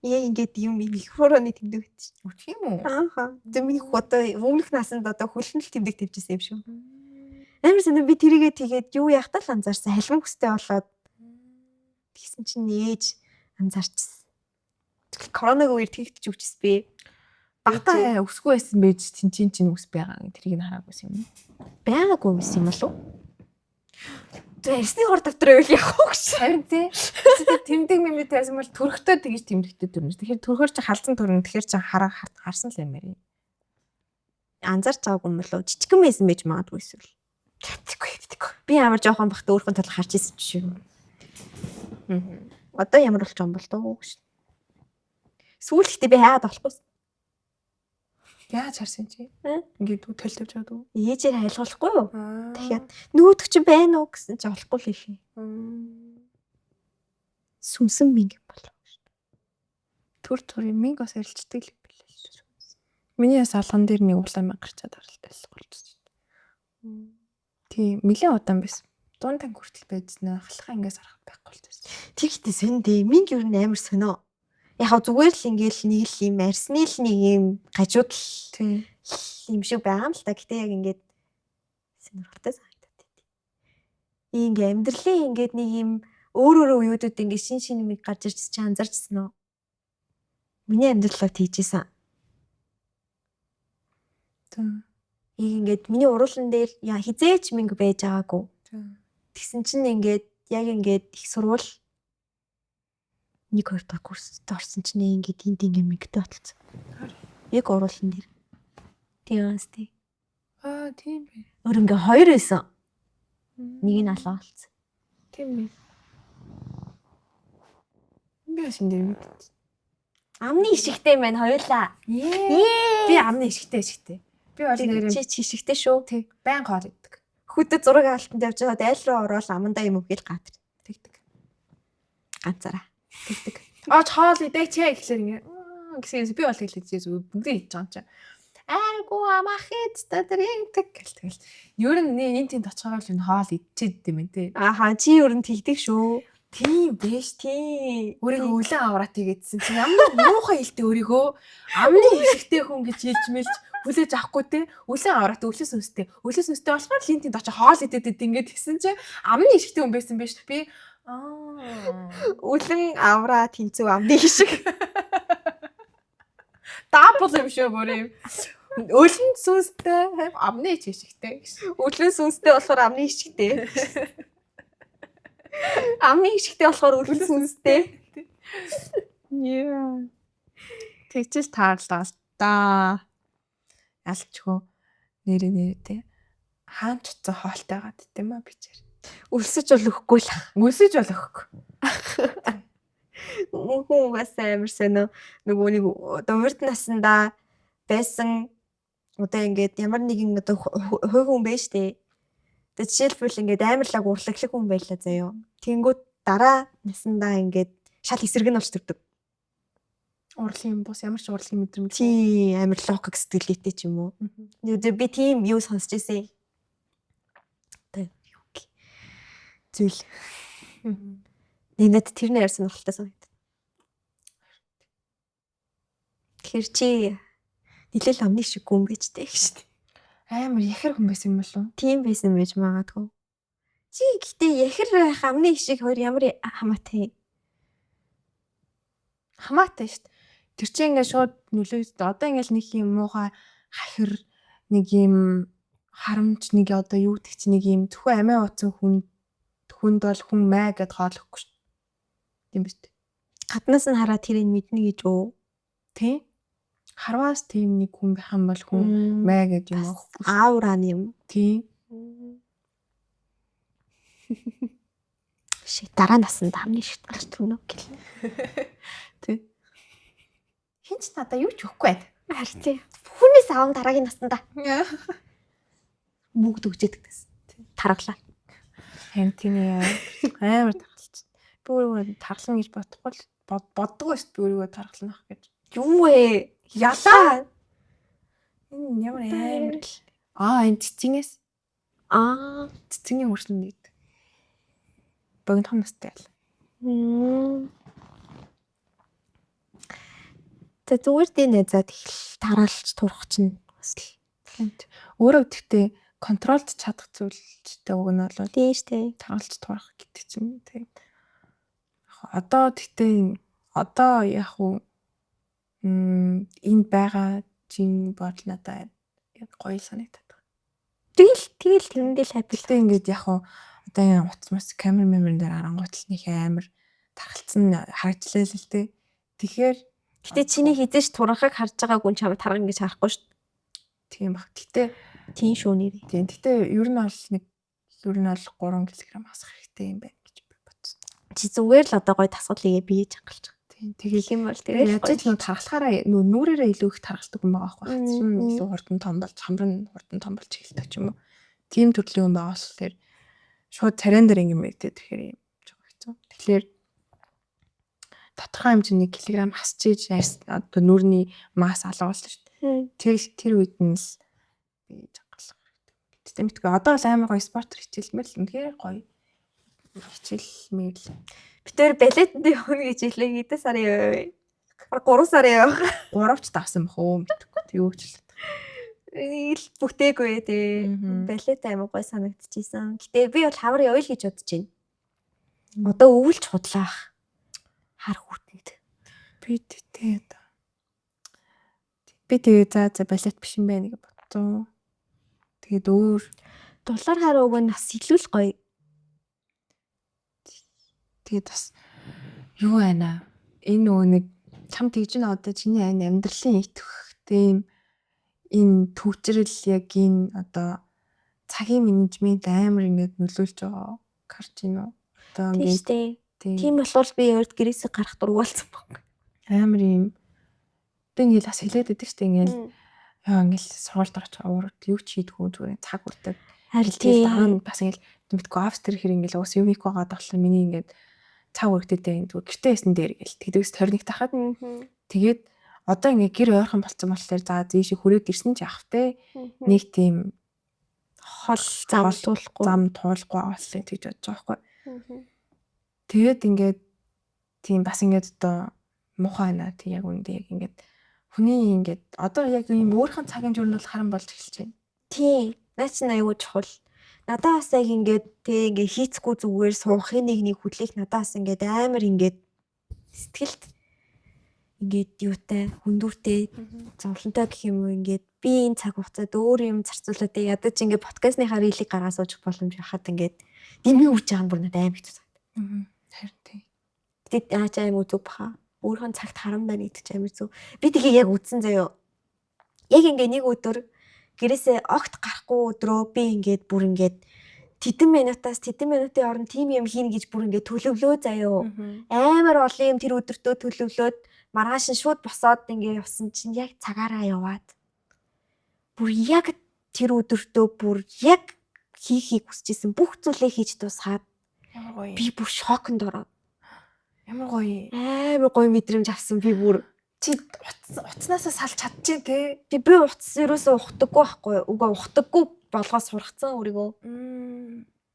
яг ингээд юм микрофоны тэмдэг өгч. Тийм үү? Ааха. Тэ миний хүү одоо өмнөх насанд одоо хөлнөл тэмдэг тавьчихсан юм шүү. Амар сонио би тэрийгээ тэгээд юу яхтаа л анзаарсан. Халимаг хүстэй болоод тэгсэн чинь ээж анзаарчихсан. Тэгэл коронавиг үеэр тэгтэж өгчс би. Багтаа өсгүй байсан байж чинь үс байгаа. Тэрийг нь хараагүйс юм. Байгаагүй юм болов уу? Тэрсний хор давтраа үйл явах гэж. Харин тий. Тэмдэг мэмэд тавьсан бол төрхтөө тэгж тэмдэгтэй төрнө. Тэгэхээр төрхөр чи халзан төрнө. Тэгэхээр чи харсан л юм байна. Анзаарч байгаагүй юм болов. Жижигэн байсан байж магадгүй эсвэл. Тэггүй. Би ямар жоохон бахта өөрхөн тал харж ирсэн ч юм. Одоо ямар болж байгаа юм бол доо гэж. Сүүлдээ би хаад болохгүй. Яаж харсан чи? Ингээд төлтөвж байгаа дүү. Ээжээр хайлгуулахгүй юу? Тэгэхээр нүүдг чи байна уу гэсэн чи олохгүй л хэлээ. Сүнсэн минь юм болов. Төр төрийн минь бас арилждаг л билээ. Миний салган дээр нэг улаан мянга гарчаад оролтой болчихсон. Тийм, нэлээд удаан байсан. 100 танк хүртэл байжснаа халахаа ингээс арах байхгүй болчихсон. Тэр ихтэй сонио. Минь ер нь амар сонио. Яг зүгээр л ингээл нэг л юм арсны л нэг юм гажууд л Тийм. юм шиг байгаа юм л та. Гэтэ яг ингээд сонирхолтой санагдаад байт. Ингээ амьдралын ингээд нэг юм өөр үеүүдэд ингээ шин юм гарч ирж чи анзаарчсан уу? Миний амьдралд хийжсэн. Тийм. Ингээд миний уруулан дээр хизээч минь байж байгаагүй. Тийм. Тэгсэн чинь ингээд яг ингээд их сурвал 1-2 дахь курст орсон чинь ингээд энд мэгтэй болцсон. Яг уруулан дээр. Тийм үстэй. Тийм бай. Өөр ингээ 2 байсан. Нэг нь алгаа болцсон. Тийм бай. Би шинээр Амны ишигтэй маань хоёулаа. би амны ишигтэй. Би бол нэр Чи ишигтэй шүү. тий байн хоол иддэг. Хүүдэд зураг авалтанд явж байгаад айл руу ороод амандаа юм өгөөл гатар. Тэгдэг. Ганцаараа. Тэгдэг. Хоол идэх чэ гэхлээр ингээ гэсэн би бол хэлээд зүг бүгдээ хийж байгаа юм чи. Айгу амахид стадринг тэгэл. Ер нь энэ тийм очихоор л энэ хоол идчихэд юм тий. Ааха чи ер нь тэгдэг шүү. Тийм биш Тий. өөрийгөө үлэн аваад хийгээдсэн чи ямар муухай хэлтэй өөрийгөө амны ишигтэй хүн гэж хэлж мэлж хүлээж авахгүй те үлэн аваад өвлөс өстэй болохоор линтинд очиж хоол идэхэд ингээд тэгсэн чи амны ишигтэй хүн байсан биш би Үлэн авраа тэнцүү амны ишиг. дабл юм шүү бүр юм өлөн сүнстэй амны ишигтэй Үлэн сүнстэй болохоор амны ишигтэй. Амны ишигтэй болохоор үлэн сүнстэй. яа тэгчээс таарлаа л да ялчгүй нэрээ те хаан ч цаа хоолтой гад тийм ба бичээр Өлсөж бол өгөхгүй л. өсөж бол өгөхгүй Хүн бас амар сонио. Нөгөө нэг одоо урд наснда байсан одоо ингээд ямар нэгэн одоо хой хүн байж тээ. Тэгээ жишээлбэл ингээд амарлаг урлаглаг хүн байлаа заяо. Тэнгүүд дараа наснда ингээд шал эсрэг нь болж төрдөг. урлагийн бус ямар ч урлагийн мэдрэмж Тий амар логик сэтгэлээтэй ч юм уу. Би тийм юу сонсч ирсэн. Одоо юу гэх зүйл. Нэгд тэр нэрсэн нөхөлтэй санагдав. Тэгэхээр чи нилээл амны шиг хүн байж тээ гэж. амар яхэр хүн байсан юм болов Тийм байсан байж магадгүй. Чи гэхдээ яхэр байх амны шиг хоёр ямар хамаатай. хамаатай шүү дээ тэр чинь ингээд шууд нөлөөс одоо ингээд нэг юм муухай хахир нэг юм харамч нэг одоо юу гэдэг чи нэг юм зөвхөн амиа утсан хүнд бол хүн май гэд хоолохгүй шүү тийм биз дээ Гаднаас нь хараад тэрийг мэднэ гэж үү? тий харваас тийм нэг хүн байх юм бол хүн май гэд юм өөхгүй Ауран юм. тий Ши дараа насанд амны шиг гарч төрнө гэл. тий хин ч надаа юу ч өгөхгүй байд Харин тий. Хүнээс аав дараагийн насанда бүгд өгчээд гэсэн. Таргалаа. харин тийм амар тархалч би өөрөө тархлан гэж бодохгүй л боддгоо шүү дээ өөрөө тархлах гэж Юу вэ? ялаа энэ ямар амар энэ цэцгээс цэцгийн хөрслөн нэг богинохон настай ял Тэ зүгээр дээ найзаад их тараалж турах чинь бас л өөрөө гэхдээ контролд чадах зүйлтэй уг нь бол тийм штэ. тагалж турах гэдэг чинь тийм одоо гэхдээ одоо яг уу энд байгаа чинь бол надад яг гоё санагдаад байна. Тэгэл тэрэндээ л хаппи. Гэхдээ ингээд яг уу одоо энэ утас камер дээр харангуйтал нэг амар тархалцсан харагдлаа л л дээ. Тэгэхээр Гэтэ чиний хизээш туранхаг харж байгаа гүн чамд тарган гэж харахгүй шүү дээ. тийм баг. Гэтэ Тийм шүү нэрээ. тийм. Гэтэ ер нь бол 3 кг хасах хэрэгтэй юм байна гэж би бодсон. Чи зүгээр л одоо гоё тасгалыг бийж хангалж байгаа. Тийм. Тэгэх юм бол Тэгээд тэгэл яаж ч нүү тархалахаараа нүрээрээ илүү их тархалдаг юм байгаа байхгүй. Хацсан илүү хурдан том болж хамрын хурдан том болж эхэлдэг ч юм уу. Тийм төрлийн юм байгаа болохоор шууд царайн дээр ингэ мэдээ тэгэхээр юм жоо хэцүү. Тэгэхээр тодорхой хэмжээний килограмм хасчиж одоо нүрийн масс алга болсон шүү дээ. Тэр үед нь л би жагалах хэрэгтэй. Гэтэ мэдгүй одоо л амар гоё спорт хичээлмээр л үнэхээр гоё хичээлмээр л. Би тэр балетанд явна гэж хэлээ хэдэн сарын вэ? 3 сарын явах. 3 ч давсан бах уу мэдгүй. Тэг юу ч л. Ил бүтээгүй тий. Балет амар гоё санагдчихсан. Гэтэ би бол хавар явъя л гэж бодож байна. Одоо өвөлж худлаах хар хүүтэнд. Би тэгээ за балет биш юм байна гэж бодсон. Тэгээд өөр Дулаар хараа өгөө нас илүү л гоё. тэгээд бас юу байна? Энэ нөгөө нэг чам тэгж н одоо чиний амьдралын итгэх тийм энэ төвчрэл яг энэ одоо цагийн менежмент амар ингэж нөлөөлж байгаа. Карч юм уу? Одоо Тийштэй. Тийм болохоор би өөрт гэрээсээ гарах дургуулсан баг. Амар юм. Одоо ингээл бас хэлээд байдаг штэ ингээл яа ингээл сургуульд орч уурд юу ч хийдгүү зүгээр цаг үрдэг. Харин Тэгээд дараа нь бас ингээл мэдгүй австер хэр ингээл уус юмик байгаа болохоор миний ингээд цаг үрдэдээ зүгээр гэртээ ясн дээр гэл тэгдэгс 21 тахад тэгээд одоо ингээ гэр ойрхон болцсон болохоор за зээш хүрээд ирсэн ч яах вэ? Нэг тийм хол зам туулахгүй болсон гэж бодож байгаа байхгүй. Тэгээд ингээд тийм бас ингээд одоо муухай байна. Тэг яг үндэ яг ингээд хүний ингээд одоо яг ийм өөрхөн цагийн журнал харан болж эхэлж байна. Тийм. Наач аюу чухал. Надаас яг ингээд тэг ингээ хийцгүй зүгээр суухын нэг хүлээх надаас ингээд амар ингээд сэтгэлд ингээд юутай хүндүүртэй зовлонтой гэх юм уу ингээд би энэ цаг хугацаанд өөр юм зарцуулаад ядаж ингээд подкастныхаа рилийг гаргаж суучих боломж хахад ингээд дэмий үүж байгаа нь бүр надад амар хэцүү санагдав. Харин тийм. Тэд аачаа юм үзүү баха. Өөрхөн цагт харан байна гэдэг чинь амар зү. Би тэгээ яг үтсэн заяо. Яг ингээ нэг өдөр гэрээсээ огт гарахгүй өдрөө би ингээд бүр ингээд тэдэн минутын оронд тим юм хийнэ гэж бүр ингээд төлөвлөө заяо. Амар олон юм тэр өдөртөө төлөвлөөд маргааш нь шууд босоод ингээ явсан чинь яг цагаараа яваад. Бүр яг тэр өдөртөө бүр яг хийхийг хүсчихсэн бүх зүйлээ хийж тусгаад Ямар гоё. би бүр шоконд ороод. Ямар гоё. Амар гоё мэдрэмж авсан би бүр. Чи утаснасаа салж чадчих те. Би утас ерөөсөө ухдаггүй байхгүй. Угаа ухдаггүй болгоо сургацсан өөрийгөө.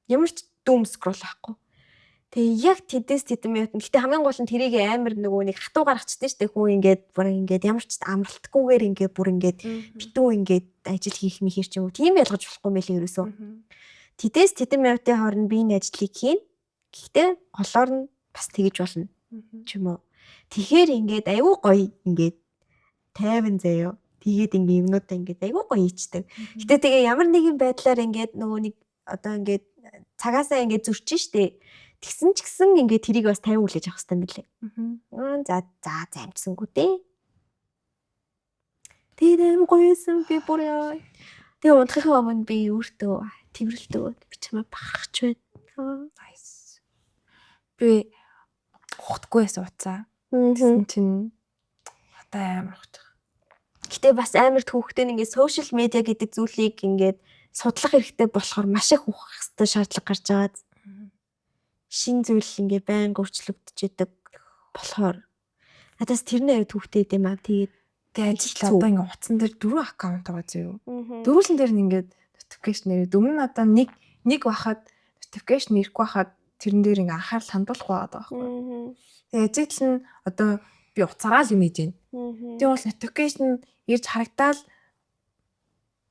Ямар ч doom scroll байхгүй. Тэгээ яг тэдэс тэдэм минут. Гэтэ хамгийн гол нь тэрийг амар нөгөө нэг хатуу гаргацдээ штэ хүн ингээд бүр ингээд ямар ч амралтгүйгээр ингээд бүр ингээд битүү ингээд ажил хийх мэхэр ч юм уу. Тийм ялгаж болохгүй мэлээ ерөөсөө. Тэдэс тэдэм минутын хооронд би энэ ажлыг хийн. Гэхдээ голоор нь бас тэгэж болно. Ч юм уу. Тэгэхээр ингээд аюу гоё ингээд тайван заяо. Тэгээд ингээд юмнуудаа ингээд аюу гоё хийчдэг. Гэтэ тэгээ ямар нэгэн байдлаар ингээд нөгөө нэг одоо ингээд цагаасаа ингээд зөрчин штэ. Тэгсэн ч гэсэн ингээд тэрийг бас тайван хүлээж авах хэрэгтэй мөлий. За замчсангүй дээ. Тэгээд аюу гоёсэн би бүр яа. Тэгээ унтахын өмнө би өөртөө тэрвэрлдэг би чамаа бахарч байна. Nice. Би ухтгүй байсан уцаа. Тэгсэн чинь одоо амар ухтах. Гэтэ бас амар төвхтэй ингээд сошиал медиа гэдэг зүйлийг ингээд судлах хэрэгтэй болохоор маш их ухах хэрэгтэй шаардлага гарч байгаа. Шин зүйл ингээд байнга өөрчлөгдөж идэг болохоор надаас тэрнээ төвхтэй юм аа. Тэгээд ажил одоо ингээд утсан дээр 4 аккаунт байгаа зөө. Дөрвөлн дээр нь ингээд notification нэр өмнө нь одоо нэг бахад notification ирэхгүй бахад тэрэн дээр ингээд анхаарал хандуулах байгаа байхгүй. Тэгээд ажил нь одоо би уцаараа л юм хийж байна. Тэгээ бол notification ирж харагдаал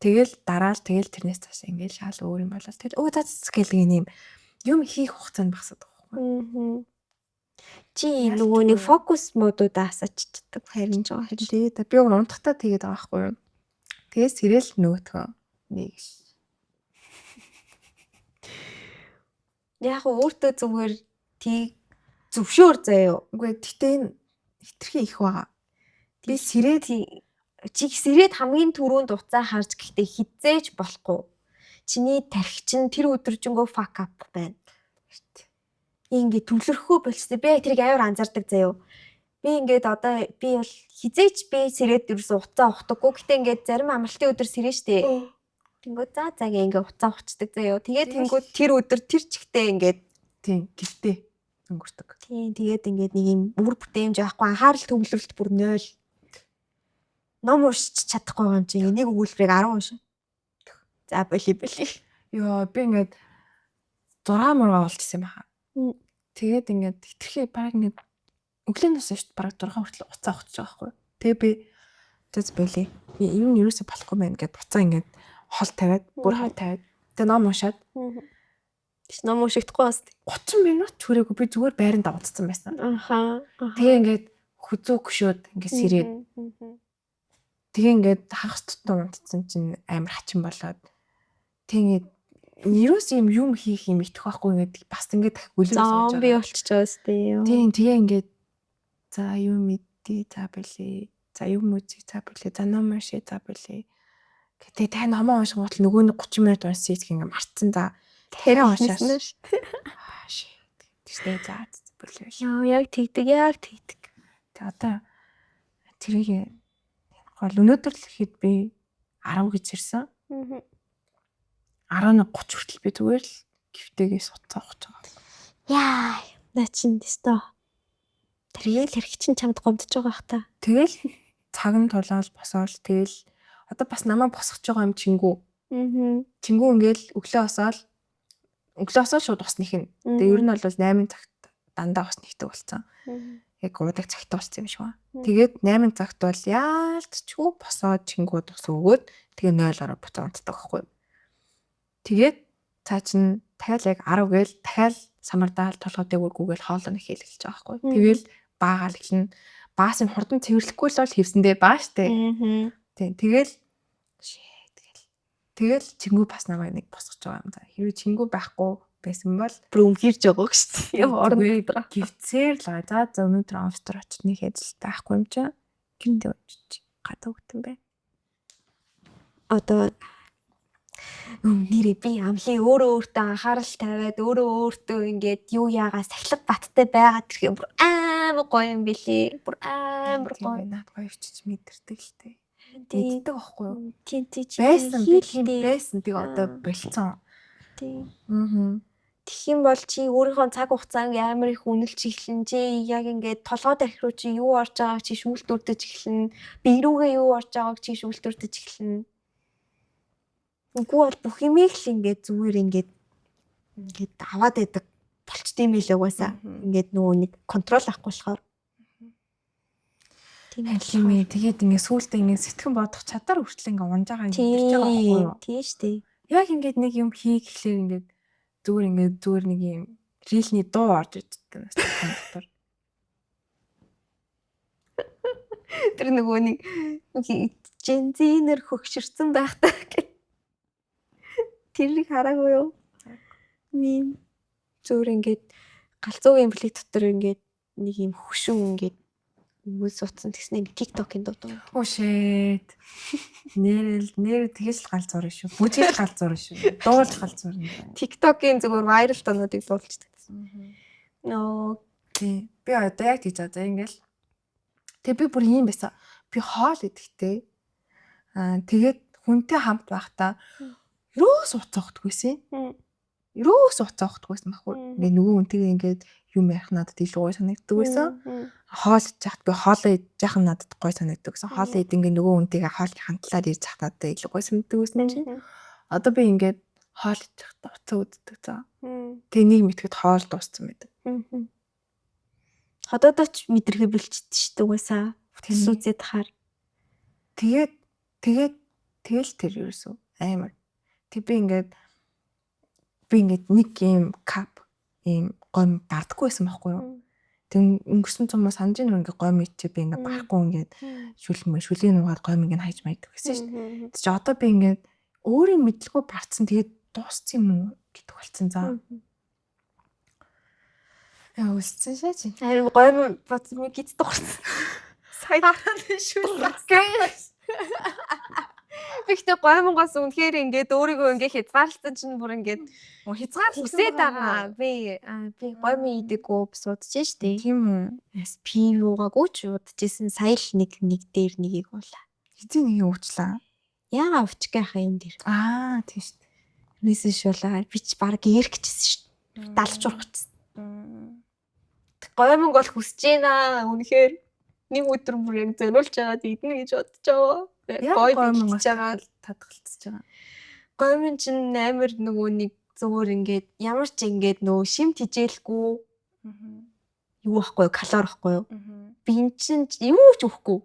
тэгэл дараал тэгэл тэрнээс цааш ингээд шал өөр юм болол. Тэгэл цац гэлгийн юм хийх хугацаанд багасаад байгаа. Чи нөгөө нэг фокус модуудаа асаачдаг харин жоо. Тэгээд би унтахтаа тэгээд байгаа байхгүй юу. Тэгээс сэрэл нөгөөтгөө нэг. Яг өөртөө зүгээр тийг зөвшөөр заяо. Үгүй гэтээ энэ хитрхи их байгаа. Би сэрээд сэрээд хамгийн түрүүнд уцаа харж гэхдээ хизээж болохгүй. Чиний тархи чинь тэр өдөржингөө fuck up байна. Ингээд төвлөрөхгүй болчихсон. Би тэрийг аюур анзаардаг заяо. Би ингээд одоо би бол хизээч би сэрээд ерөөсөө уцаа ухдаггүй. Гэтэ ингээд зарим амралтын өдөр сэрэн штэ. Тэнгүүд за ингээд уцаа ухцдаг заяо. Тэгээд тэнгүүд тэр өдөр тэр чигтээ ингээд тийм гэртээ өнгөрдөг. Тийм тэгээд ингээд нэг юм үр бүтээмж авахгүй анхаарал төвлөрөлт бүр 0. ном уншиж чадахгүй юм чи энийг өгүүлбэрийг 10 уншин. За боли. Йоо би ингээд 6 мурга болчихсон юм байна. Мм. Тэгээд ингээд хитрхи баг ингээд өглөөнөөс шүү дээ баг 6 хүртэл уцаа авчихж байгаа байхгүй. Тэгээ би тэз боли. Би юм ерөөсө болохгүй байна гэд буцаа ингээд хол тавиад бүр хол тавиад тэгээ ном уншаад Тэс ном уншихдахгүй бас. 30 минут хүрээгүй би зүгээр байранд давцсан байсан. Аха. Тэгээ ингээд хүзүү гүшөөд ингээд сэрээд тэгээ ингээд хагас тутам унтцсан чинь амар хачин болоод тэгээд ерөөс юм хийх юм итгэх байхгүй ингээд бас ингээд гөлөө сууж Зомби болчихж байгаа сте. тийм тэгээ ингээд за юм мэдээ за билээ. За юм үзье за билээ. За ном уншия за билээ. Гэтэ та номоо уншгууд л нөгөө нэг 30 минут уншиж гэх ингээд мартсан за тэрэ уншааш. Тэгснэ за билээ. Яа яг тэгдэг. Тэг одоо тэрийг гол өнөөдөр л ихэд би 10 гэж ирсэн. 11:30 хүртэл би зүгээр л гифтэгээ суцаа авах гэж байгаа. Яа, наа чин дэстэ. Тэргээл хэрэг чин чамд гомдож байгаа бах та. Тэгэл цаг нь тулаал босоол тэгэл одоо бас намайг босгож байгаа юм чингүү. Чингүү ингээл өглөө осоол шууд ус нэхнэ. Тэгээ ер нь бол 8 цагт дандаа ус нэхдэг болсон. Яг уудаг цагт болсон юм шиг ба. Тэгээд 8 цагт бол яалтчгүй босоод чингүүд ус өгөөд тэгээ 0-ороо буцаа унтдаг байхгүй. Тэгээд цаа чин дахиад яг 10 гээл дахиад самардаал толгойдыг үргүүгээл хоолоо нэхэл эхэлж байгаа байхгүй. Тэгэл баагаал эхэлнэ. Баас нь хурдан цэвэрлэхгүй л бол хевсэндээ баа штэ. Тийм тэгэл тэгэл чингүү бас намайг нэг босгож байгаа юм да. Хэрвээ чингүү байхгүй байсан бол Бүр өмгирж байгаа шүү дээ. Орон дээр. гівцээр л байгаа. За өнөөдөр офстер очиж нэг хэзэлтэй байхгүй юм чинь. Гинтээ очиж гадаа өгтөн бай. Одоо нэрээ би амлын өөртөө анхаарал тавиад өөртөө ингээд юу яагаа сахилга баттай байгаад ирэхээр бүр амар гоё юм билий. Бүр амар гоё. Наад гоё очиж мэдэрдэг л тээ. Тийм Мэддэг байхгүй юу? тийм Байсан байсан тийг одоо болцсон. Тийм. Аа. Тэгэх юм бол чи өөрийнхөө цаг хугацааг амар их үнэлж эхлэн чи яг ингээд толгой дээрх рүү чи юу орж байгааг чи шүүлтүрдэж эхлэн би рүүгээ юу орж байгааг чи шүүлтүрдэж эхлэн үгүй бол бүх юмыг л ингээд зүгээр ингээд аваад байдаг болчтой юм л угаасаа ингээд нөгөө нэг контрол авахгүй болохоор Тийм ээ. Тэгээд ингээд сүултээ ингээд сэтгэн бодох чадвар хүртэл ингээд унж байгаа юм ирж байгаа байхгүй юу? Тийм шүү дээ. Яг ингээд нэг юм хийх гэхлээр ингээд зүгээр нэг юм рилний дуу орж ирдэг нас дотор. Тэр нөгөө нэг жензинер хөгшөрсөн байх таа гэх. Тэрийг хараагүй юу? Мин зүгээр ингээд галзуугийн плейт дотор ингээд нэг юм хөшүүн ингээд үгүй суудсан тэгснэ TikTok-ийн дуу. Oh shit. Нэр тэгээс л галзуур шүү. Бүжийл галзуур шүү. Дуулж галзуур. TikTok-ийн зүгээр viral тоонуудыг дуулчихдаг. Нөө тий. Би одоо яг тийж байгаа. Ингээл. Тэгээ би бүр юм байсан. Би хоол идэхтэй. Тэгээд хүнтэй хамт байхдаа ерөөс уцахдаггүйсэн. Ерөөс уцахдаггүйсэн байхгүй. Ингээ нөгөө хүнтэйгээ ингээд юм ярих надад илүү гоё санагддаг байсан. Хоол идэх би хоолоо идэх яхан надад гоё санагддаг гэсэн. Хоол идэх ингээ нөгөө хүнтэйгээ хоол хандлаад ирж захад надад илүү гоё санагддаг байсан чинь. Одоо би ингээд хоол идэх уцаа үздэг за. Тэгээ нэг мэтгэд хоол дууссан байдаг. Ходоодоч мэдрэхэ бэлчихдээ шүү дээ угаасаа. Тэсүүцэд хаар. Тэгээд тэр ерөөсөө амар. Тэг би ингээд нэг юм кап ийм гом бардаггүй байсан байхгүй юу? Тэг өнгөрсөн цомоо санаж нэг ингээ гом ичээ би ингээ барахгүй ингээд шүлгийн нугаад гом ингээ хайж майдаг гэсэн шүү дээ. Тэг чи одоо би ингээд өөрийн мэдлгүй барцсан тэгээд дууссан юм уу гэдэг болцсон заа. Яа үсцэн шээ чи. Харин гом бац ми гит дуурсан. Сайн шүлгээс. Бихтэй гомонгоос үнэхээр ингээд өөрийгөө ингээ хязгаарлалцсан чинь бүр ингээд хүсээд байгаа. Би гомын идэггүй босуудж штэ. Тийм үү. Пив уугаагүй ч удажсэн сая л нэг дээр нэгийг уулаа. Хэзээ нэг уучлаа. Яага өвчгийнхаа юм дээр. Тийм шүү дээ. Мессеж шуулаа. Би ч баг эргэжсэн шүү дээ. Далж урахчихсан. Гомонг бол хүсэж байна. Үнэхээр нэг өдөр бүр яг зориулж байгаа идэнэ гэж бодож байгаа. Яг Гой гомн бэлтэж байгаа. татгалцж байгаа. Гомн чинь амар нөгөө нэг зөөр ингээд ямар ч ингээд нөгөө шимт хижээлэхгүй юу байхгүй калори байхгүй юу? Би эн чинь юу ч өгөхгүй.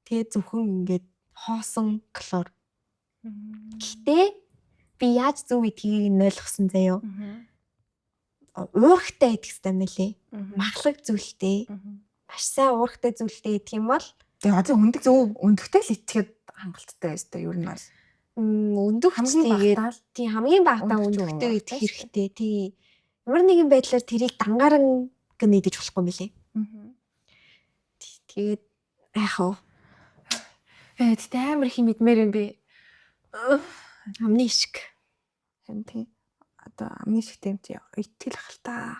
Тэгээ зөвхөн ингээд хоосон калори. Гэтэ би яаж зөв идгийг нь ойлгосон заяо. Уурхтай идэх хэрэгтэй мэлээ. Махлаг зүйлтэй. Маш сайн уурхтай зүйлтэй идэх юм бол Тэгээ одоо өндөгтэй л итгэхэд хангалттай байж та ер нь бол өндөгч хамгийн тэгээд багтаал тий хамгийн багтаа өндөгч өндөгтэй юм идэх байна. хэрэгтэй. Тий. Ямар нэгэн байдлаар тэрийг дангаран гэн идэж болохгүй мөлий. Тэгээд яах вэ? Тэгтээ амар их юм идмээр юм би. Амны шиг. Харин тий. Одоо амны шигтэй юм чи итгэл хальтаа.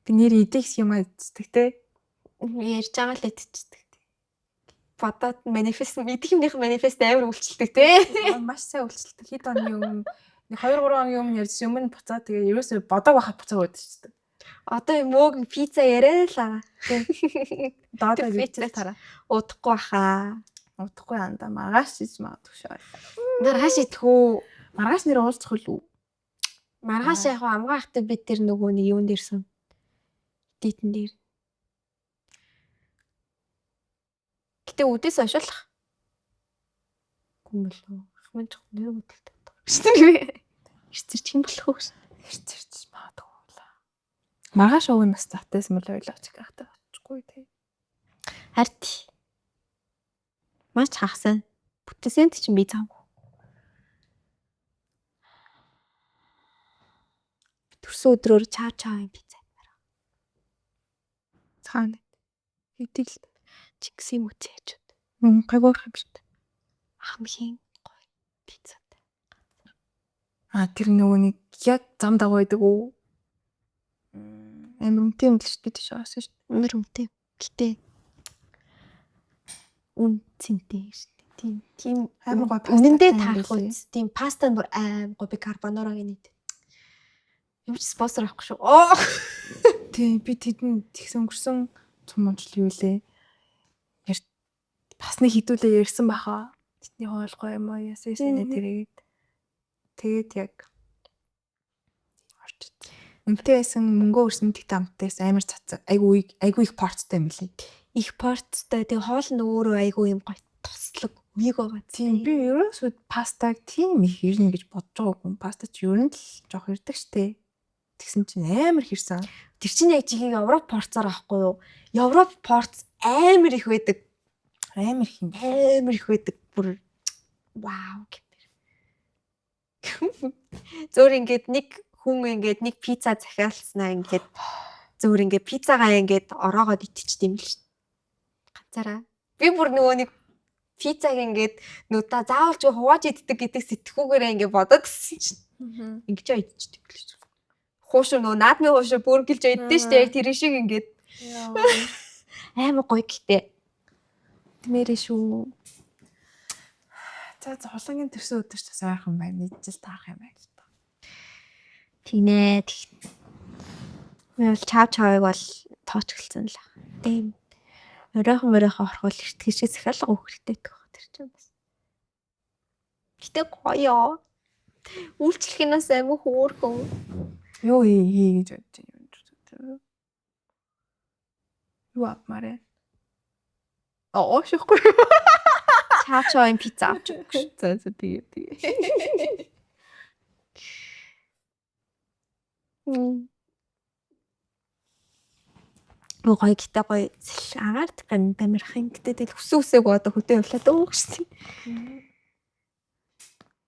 Би нэр идэхс юм айцдаг те. Ярьж байгаа л идчихдэг. Бодоод манифест идэх юмных манифест амар үйлчлдэг те. Маш сайн үйлчлэлтэй. Хэд оны өмнө 2 3 оны өмнө ярьсан өмнө буцаа тэгээ ерөөсөө бодог байхад буцаа өгдөгчтэй. Одоо мөөг пицца яриалаа. Доод пицца пицца тараа. Удахгүй баха. Удахгүй анда маргааш хийж магадгүй шээ. Маргааш идэх үү? Маргааш нэр уулзах уу? Маргааш яг амгаа ахтай бид тэр нөгөө нэг юунд ирсэн. Дитэн дээр. Гэтэ үдээс ошуулах. Гүмэлөө. Ахмын ч нэр үдэлтэй. Ирцэрч юм болох уу? Ирцэрч магадгүй. Маргааш өвөө нас татаас мөл ойлооч гахтай очгүй тий. Харт. Маш хагасан. Бүтээсэнд чинь би цаав. Төрсөн өдрөөр чаа юм пицца амаар. Цаана. Хэдийг л Чиксэн үтээч. гайвуур юм шүү дээ. Хамгийн гоё пиццатай. Тэр нөгөө нэг яг зам дагуу байдаг уу? Амар үнэтэй юм л шүү дээ тийш аасан шүү дээ. Өнөр үнэтэй. Гэтэ үнцэнтэй шүү дээ. Тийм Амар гоё паста. үнэндээ таарахгүй. Тийм паста бүр аим гоё би карбонарагийн нийт. Юм чи спонсор авахгүй шүү. Тий би тэдэн тэгсэн өнгөрсөн цумонжл юу лээ. Бас нэг хідүүлээ ярьсан баха. Тэдний хоолгой юм уу яасан тэрийг. Тэгээд яг орчд. Үнтэй байсан мөнгө өрсөн тэгт амтаас амар цацаг. Айгу их порттой юм лээ. Их порттой. Тэгээ хоол нь өөрөө айгүй юм гоё туслаг үеиг байгаа. Тийм би ерөөсөө пастаг тийм их ирнэ гэж бодож байгаагүй. Паста ч ер нь л жоох ирдэг штэ. Тэгсэн чинь амар хэрсэн. Тэр чинь яг жигийг Европ порцоор авахгүй юу? Европ порц амар их байдаг. Амар их юм. Амар их байдаг. Бүр вау гэмээр. Зөөр ингээд нэг хүн ингээд нэг пицца захиалснаа ингээд зөөр ингээд пиццагаа ингээд ороогоод итчихдэм л шүү. Ганцаараа. Би бүр нөгөө нэг пиццаг ингээд нүдаа заавал ч хувааж иддэг гэдэг сэтгүүгээрээ ингээд бодоод гисэн чинь. Ингэж идчихдэг л шүү. Хуушуу нөгөө наадмын хуушуу бүргэлж иддэн шүү дээ. Яг тэр шиг ингээд амар гоё гэхдээ. Тэмэрэ шүү. За хулангийн төрсөн өдөр ч сайхан байна. Нийцэл таах юм байна л та. Тинэ. Мэл чаавыг бол тоочглцсан л. Тийм. Оройхон орхол эртгэжээ захиалга өгөх хэрэгтэй гэх тэр чинь бас. Гэтэ гоё. Үйлчлэхнээс амар хөөрхөн. Юу хий гэж бодож юм. Юу апмарэ? Шихгүй. Чаавын пицца авч өгөх. За тэгээ. Гоё гэтээ гоё агаард гамирхан гэтээ тэл хүсээгүй одоо хөдөө явлаад өгсөн.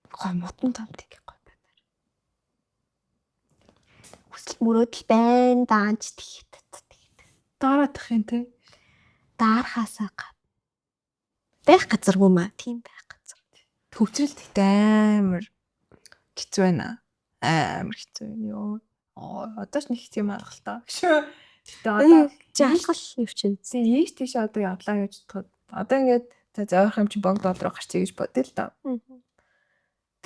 Гоё модон тамтыг гоё баймаар. Хүсэл мөрөөдөл байна даанч тэгээд. Дараадах юм те. Даархаасаа байх газаргүй маа. Тийм байх газар. Төвчрөл тэгтээ амар хэцүү байна. Амар хэцүү юм ёо. Одоо ч нэг хэцүү юм аа л та. Гэтэ одоо жаалгал юу ч юм. ийш тийш одоо явлаа гэж бодоход одоо ингээд за зөөх юм чи богд руу гарчээ гэж бодъё л та.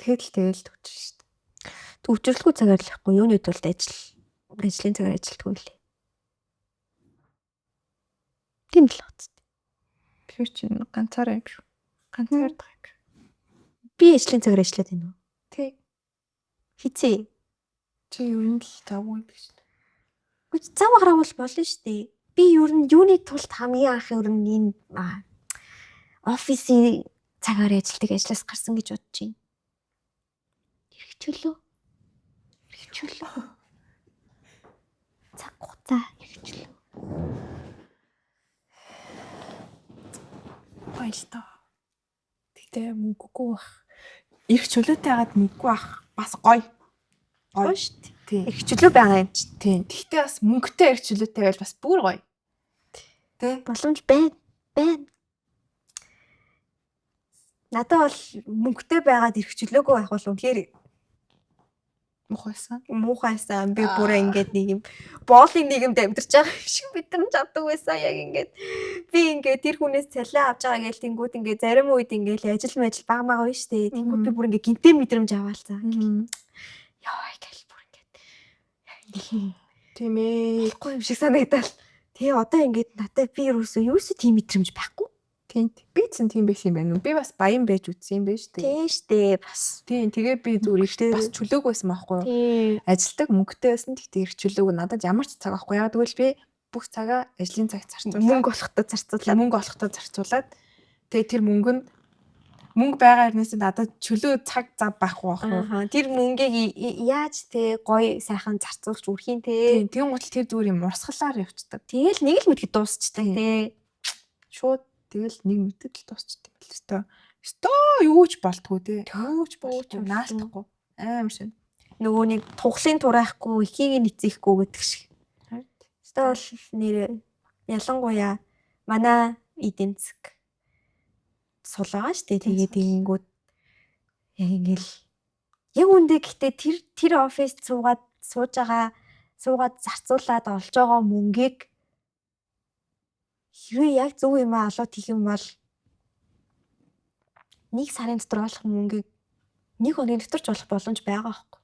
Тэгэл төвчрөл шүү дээ. Төвчрлгүй цагаар л ихгүй юуны тулд ажлын цагаар ажилтгүй лээ. Тийм л бац. Би чинь ганцаараа юм шүү. Ганцаар дах юм шүү. Би ажлын цагаар ажиллаад байна уу? Тэг. Хизээ. Чи юу юм л тавгүй биш. Гүч цав гаравал болно шүү дээ. Би ер нь юуны тулд хамгийн анх ер нь энэ офисын цагаар ажилладаг ажлаас гарсан гэж бодож байна. Хэрэгчлөө. Цаг хугацаа хэрэгчлөө. Баялтаа. Тэгтээ мөнгөгүй бах. Ирэх чөлөөтэй хагаад мөнгөгүй бах. Бас гоё. Гоё шүү дээ. Тий. Хэрэгчлөө байгаа юм чи. Тий. Тэгтээ бас мөнгөтэй ирэх чөлөөтэй байвал бас бүр гоё. Тэ? Боломж байна. Надад бол мөнгөтэй байгаад хэрэгчлөөгүй байх бол үнэхээр Мухайсан. би бүр ингээд нэг юм боолын нийгэмд амьдарч байгаа юм шиг мэдрэмж авдаг байсан яг ингээд би ингээд тэр хүнээс цалин авч байгаа гээл тэнгууд ингээд зарим үед ингээд ажил багмаагаа байна штэ тэнгууд би бүр ингээд гинтээ мэдрэмж аваалцаа яа гээл бүр ингээд Тийм ээ. ихгүй юм шиг санагдал тэгээ одоо ингээд надад би юусоо тийм мэдрэмж байхгүй Тийм. Би ч тийм байсан юм байна. Би бас баян байж үтсэн юм байна шүү дээ. тийм штэ бас Тийм. Тэгээ би зүгээр ихтэй бас чөлөөг байсан байхгүй юу? тийм Ажилдаг мөнгөтэй байсан. Тэгтээ ирэх чөлөөг надад ямар ч цаг авахгүй. Яг тэгвэл би бүх цагаа ажлын цагт зарцуулаад мөнгө олохдоо зарцуулаад тэгээ тэр мөнгө байгаа хэрнээс надад чөлөө цаг зав байхгүй байхгүй юу? тэр мөнгийг яаж те гоё сайхан зарцуулж үрхийн те Тийм гол тэр зүгээр юм урсгалаар явцдаг. тэгэл нэг л мэдгэд дуусчдаг те Шууд тэгэл нэг мэдэл дуусчдаг юм л өстой. Өстой юу ч болтгүй те. Юу ч болтгүй наалтахгүй. Амар шин. нөгөө нэг тухлын турайхгүй ихийг нэцэхгүй гэдэг шиг. Өстой бол нэр ялангуяа манай эдийн засаг сулгаа штэ тэгээд тэгэнгүүт яг ингээл яг үндэ гэхдээ тэр оффист суугаад зарцуулаад олж байгаа мөнгийг хэрвээ яг зөв юм олоод хийх юм бол нэг сарын дотор олох мөнгийг нэг хоногийн дотор ч олох боломж байгаа байхгүй.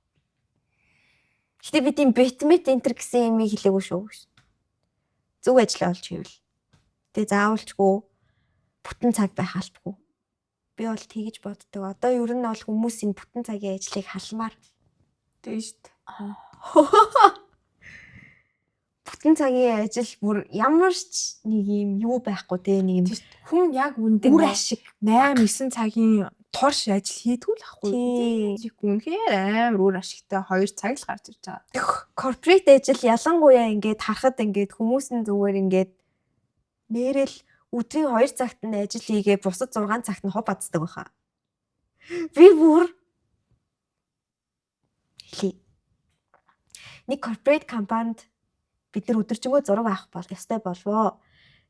Гэтэ би тийм битмет энтер гэсэн юм хэлээгүй шүү. Зөв ажил олж хийвэл. Тэгээ заавалчгүй бүтэн цаг байх албагүй. Би бол тэгэж боддог. Одоо ер нь бол хүмүүсийн бүтэн цагийн ажлыг халмаар Тийм шүү дээ. бүтэн цагийн ажил бүр ямар ч нэг юм юу байхгүй те нэг юм Хүн яг үндэ үр ашиг 8-9 цагийн турш ажил хийдгүү л ахгүй. тий. Үнэхээр амар үр ашигтай 2 цаг л гарч ирж байгаа. Корпорат ажил ялангуяа ингээд харахад ингээд хүмүүс нь зүгээр ингээд нэрэл өдрийн 2 цагт нь ажил хийгээ бусад 6 цагт нь хов бацдаг байхаа. Би бүр нэг корпорат компанид бид нар өдөржингөө зураг авах бол ёстой болвоо.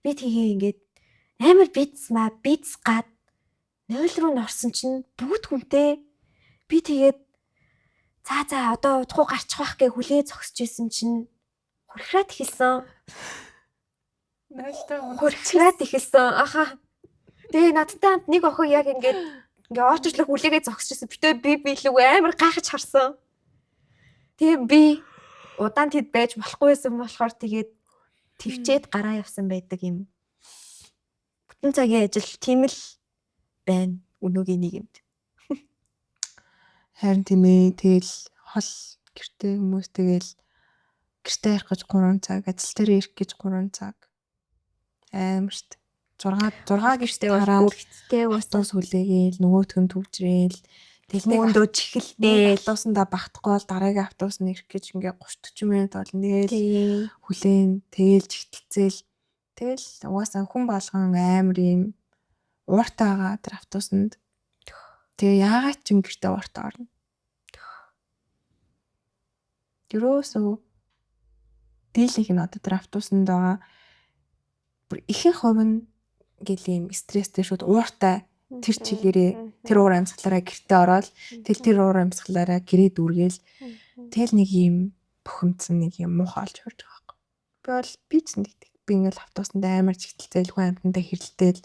Би тэгээ ингээд амар биц гад 0 руу норсон чинь бүгд хүнтэй би тэгээд за одоо удахгүй гарчих واخ гэ хүлээ зогсож исэн чинь хурхраад эхэлсэн. Аха. Тэгээ надтай хамт нэг охин яг ингээд орчрлог хүлээгээ зогсож исэн. Битээ би билүү амар гайхаж харсан. Тэгээ би удаан тэд байж болохгүй байсан болохоор тэгээд твчээд гараа явсан байдаг юм. Бүтэн цагийн ажил тийм л байна. Өнөөгийн нийгэмд. Харин тийм ээ. Тэгэл хол гэртээ хүмүүс тэгэл гэртээ ярих гэж 3 цаг, ажил дээр ирэх гэж 3 цаг. Амар штт. 6 гэртээ хараад Гэхдээ устус хүлээгээл нөгөөтг нь төвжрээл тэгэл мөндөө чихэлтэй автобусандаа багтахгүй бол дараагийн автобус нь ирэх гэж ингээ 30-40 минут болно. Тэгэл тийм хүлээн тэгээл чигтэлцээл тэгэл угаасаа хүн болгон амар юм ууртай байгаа тэр автобусанд. Тэгээ яагаад ч юм гэртээ ууртай орно. Ерөөсөө дийлэнх нь одоо тэр автобусанд байгаа бүр ихэнх хувь нь гэл юм стресстэй шууд ууртай тэр чигээрээ тэр уур амьсгалаараа гэртээ ороод тэр уур амьсгалаараа гэрээ дүүргээл тэгэл нэг юм бухимдсан нэг юм муухай олж хөрж байгаа байхгүй. Би ч нэгдэг. Би ингээл автобусанд амар чигтэлцээл хүн амьтандаа хэрэлдээл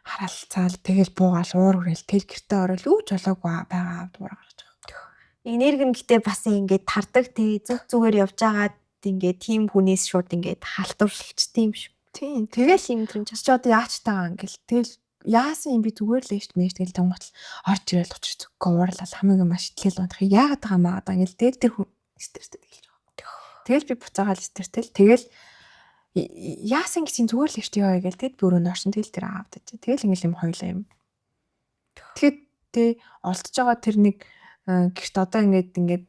харалцаал тэгэл буугаал уур хүрээл тэгэл гэртээ ороод юу ч болоогүй байгаа дуур гарч байгаа. энерги нь гэтээ бас ингээд тардаг те зүг зүгээр явж байгаад ингээд тийм хүнээс шууд ингээд халтууршилчт юм шүү. Тийм. Тэгэл юм тэр чи одоо яач тагаа ингээл тэгэл яасан юм би зүгээр л ээжт мэж тэгэл тонгот орж ирэл учир зүггүй уурлал хамгийн маш итгэл унтах яагаад байгаа маа одоо ингээл тэгэл тэр хүн стресстэй хэлж байгаа. Тэгэл би буцаагаал стресстэй л тэгэл яасан гэсэн зүгээр л ээжт яваа гээл тэгэл би өрөөнд орсон тэгэл тэр аавд чи тэгэл ингээл юм хоёлаа юм. Тэгэхэд тэ олдож байгаа тэр нэг гэрт одоо ингээд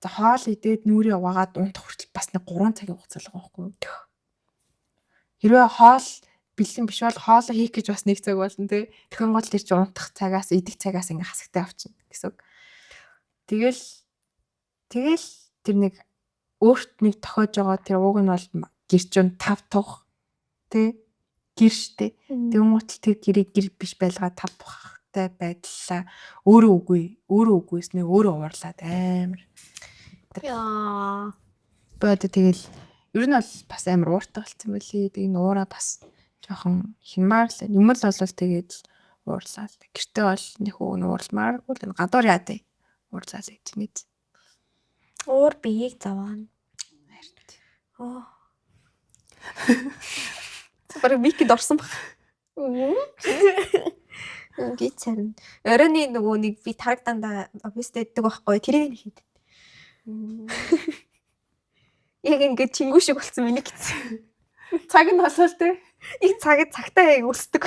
хоол идээд нүрээ угаагаад унтах хүртэл бас нэг 3 цагийн хугацаа л байгаа байхгүй юу? Хэрвээ хоол бэлэн биш бол хоолоо хийх гэж бас 1 цаг болно тий. Тэгхэн гол тэр чинь унтах цагаас идэх цагаас ингээ хасагтай авчна гэсэн үг. Тэгэл тэр нэг өөрт нэг тохиож байгаа тэр ууг нь бол гэр чинь 5 тух тий гэр штэ. Тэгмүтэл тэр гэрийг гэр биш байлгаа 5 тухтай байдлаа өөрөө үгүйс нэг өөрөө уурлаад амар. Яа. Бод тэгэл ер нь бол бас амар ууртай болсон байли. Тэг энэ уураа бас жоохон хинмаар л юм л бол тэгээд уурлаа. Гэртээ бол нэг хүн уурлмааргүй л гадуур яа дээ. Уурлаа л гэж нэг. Уур биеийг заваана. Оо. Бараг викид орсон баг. Гит царин. Оройны нөгөө нэг би тарагдандаа оффист дэддэг байхгүй тэрийг нэг хийд. Яг ингээд чингүү шиг болсон миний гэсэн. Цаг нь болол тээ. Их цагтаа яг өсдөг.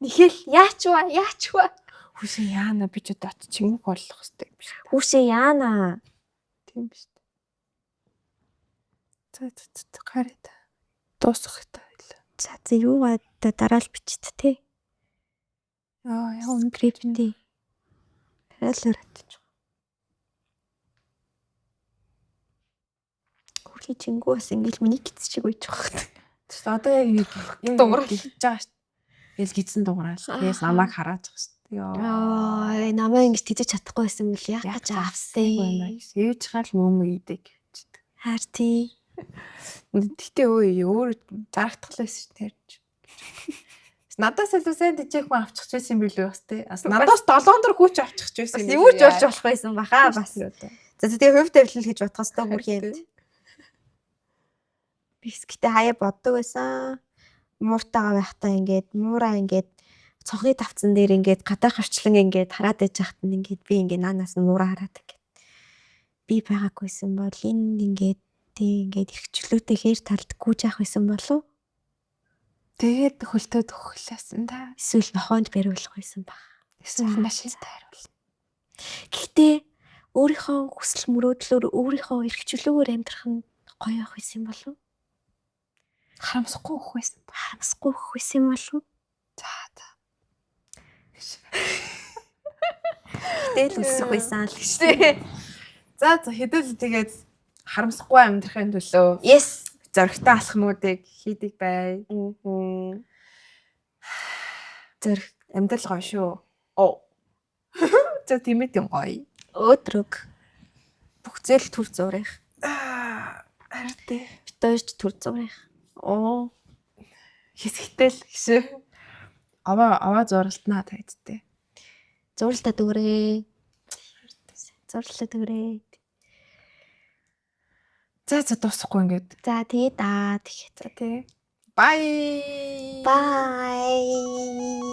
Нэхэл яач вэ? Хүсээ яана би ч одоо чимэг болох хэвээр биш. Хүүшээ яана. Тийм биш. За гараад дуусгах хэрэгтэй. За юугаа дараа л бичт те. Аа яг Скриптий. Харалаар атчих. Хөрхий чингүү бас ингээл миний гиз шиг үйж байгаа. Тэгээс одоо яг Дуурал. хийж байгаа шүү. Тэгэл гидсэн дуурал. Тэгээс намайг хараад байгаа шүү. Аа намаа ингэж тийж чадахгүй байсан бол яах гэж авсан. Ээж хал мөмө идэг. Харти. Гэтэ өөр зарагдтал байсан шүү дээ. Надаас илүү сайн дижээх хүн авчихж байсан юм билүү бас тий. Надаас 7 дор хүч авчихж байсан Бас юу ч болж болох байсан баха бас. За тэгээ хувь тавилал гэж бодхоос тоо бүрхийд. Бис гэтээ хаяа боддог байсан. Мууртайгаа байхдаа ингээд муураа ингээд цонхыг тавцсан дээр ингээд гадаа харчлан ингээд хараад байж хахад нь ингээд би ингээд наанаас нь муураа хараад ингээд би байгаагүйсэн бол энэ ингээд тий ингээд эрхчлөөтэй хээр талд гүйж авах байсан болов. Тэгээд хөлтөөд өгөхлээсэн та. Эсвэл нохоонд бариулах байсан баг. Эсвэл машин тайруулна. Гэхдээ өөрийнхөө хүсэл мөрөөдлөөр өөрийнхөө эрхчлөөгээр амьдрах нь гоё явах байсан болов. Харамсахгүй өгөх байсан. Харамсахгүй өгөх байсан болов. Тэгэл үсэх байсан л гэжтэй. За хэдүүл тэгээд харамсахгүй амьдрахын төлөө Yes. зоригтой алхмуудыг хийдэг бай. Зэрэг Амьдрал гоё шүү. Оо. За тиймээ тийм гоё. өөдрөг. Бүх зээл төр зурих. Харин Битөөж төр зурих. оо. Хэсэгтэл гişэ. Аваа зуралтнаа тавьдтэй. Зурлалтад өгөрэй. Зурлалтад өгөрэй. За дуусахгүй ингээд. За тэгээ даа. За тий. Bye. Bye.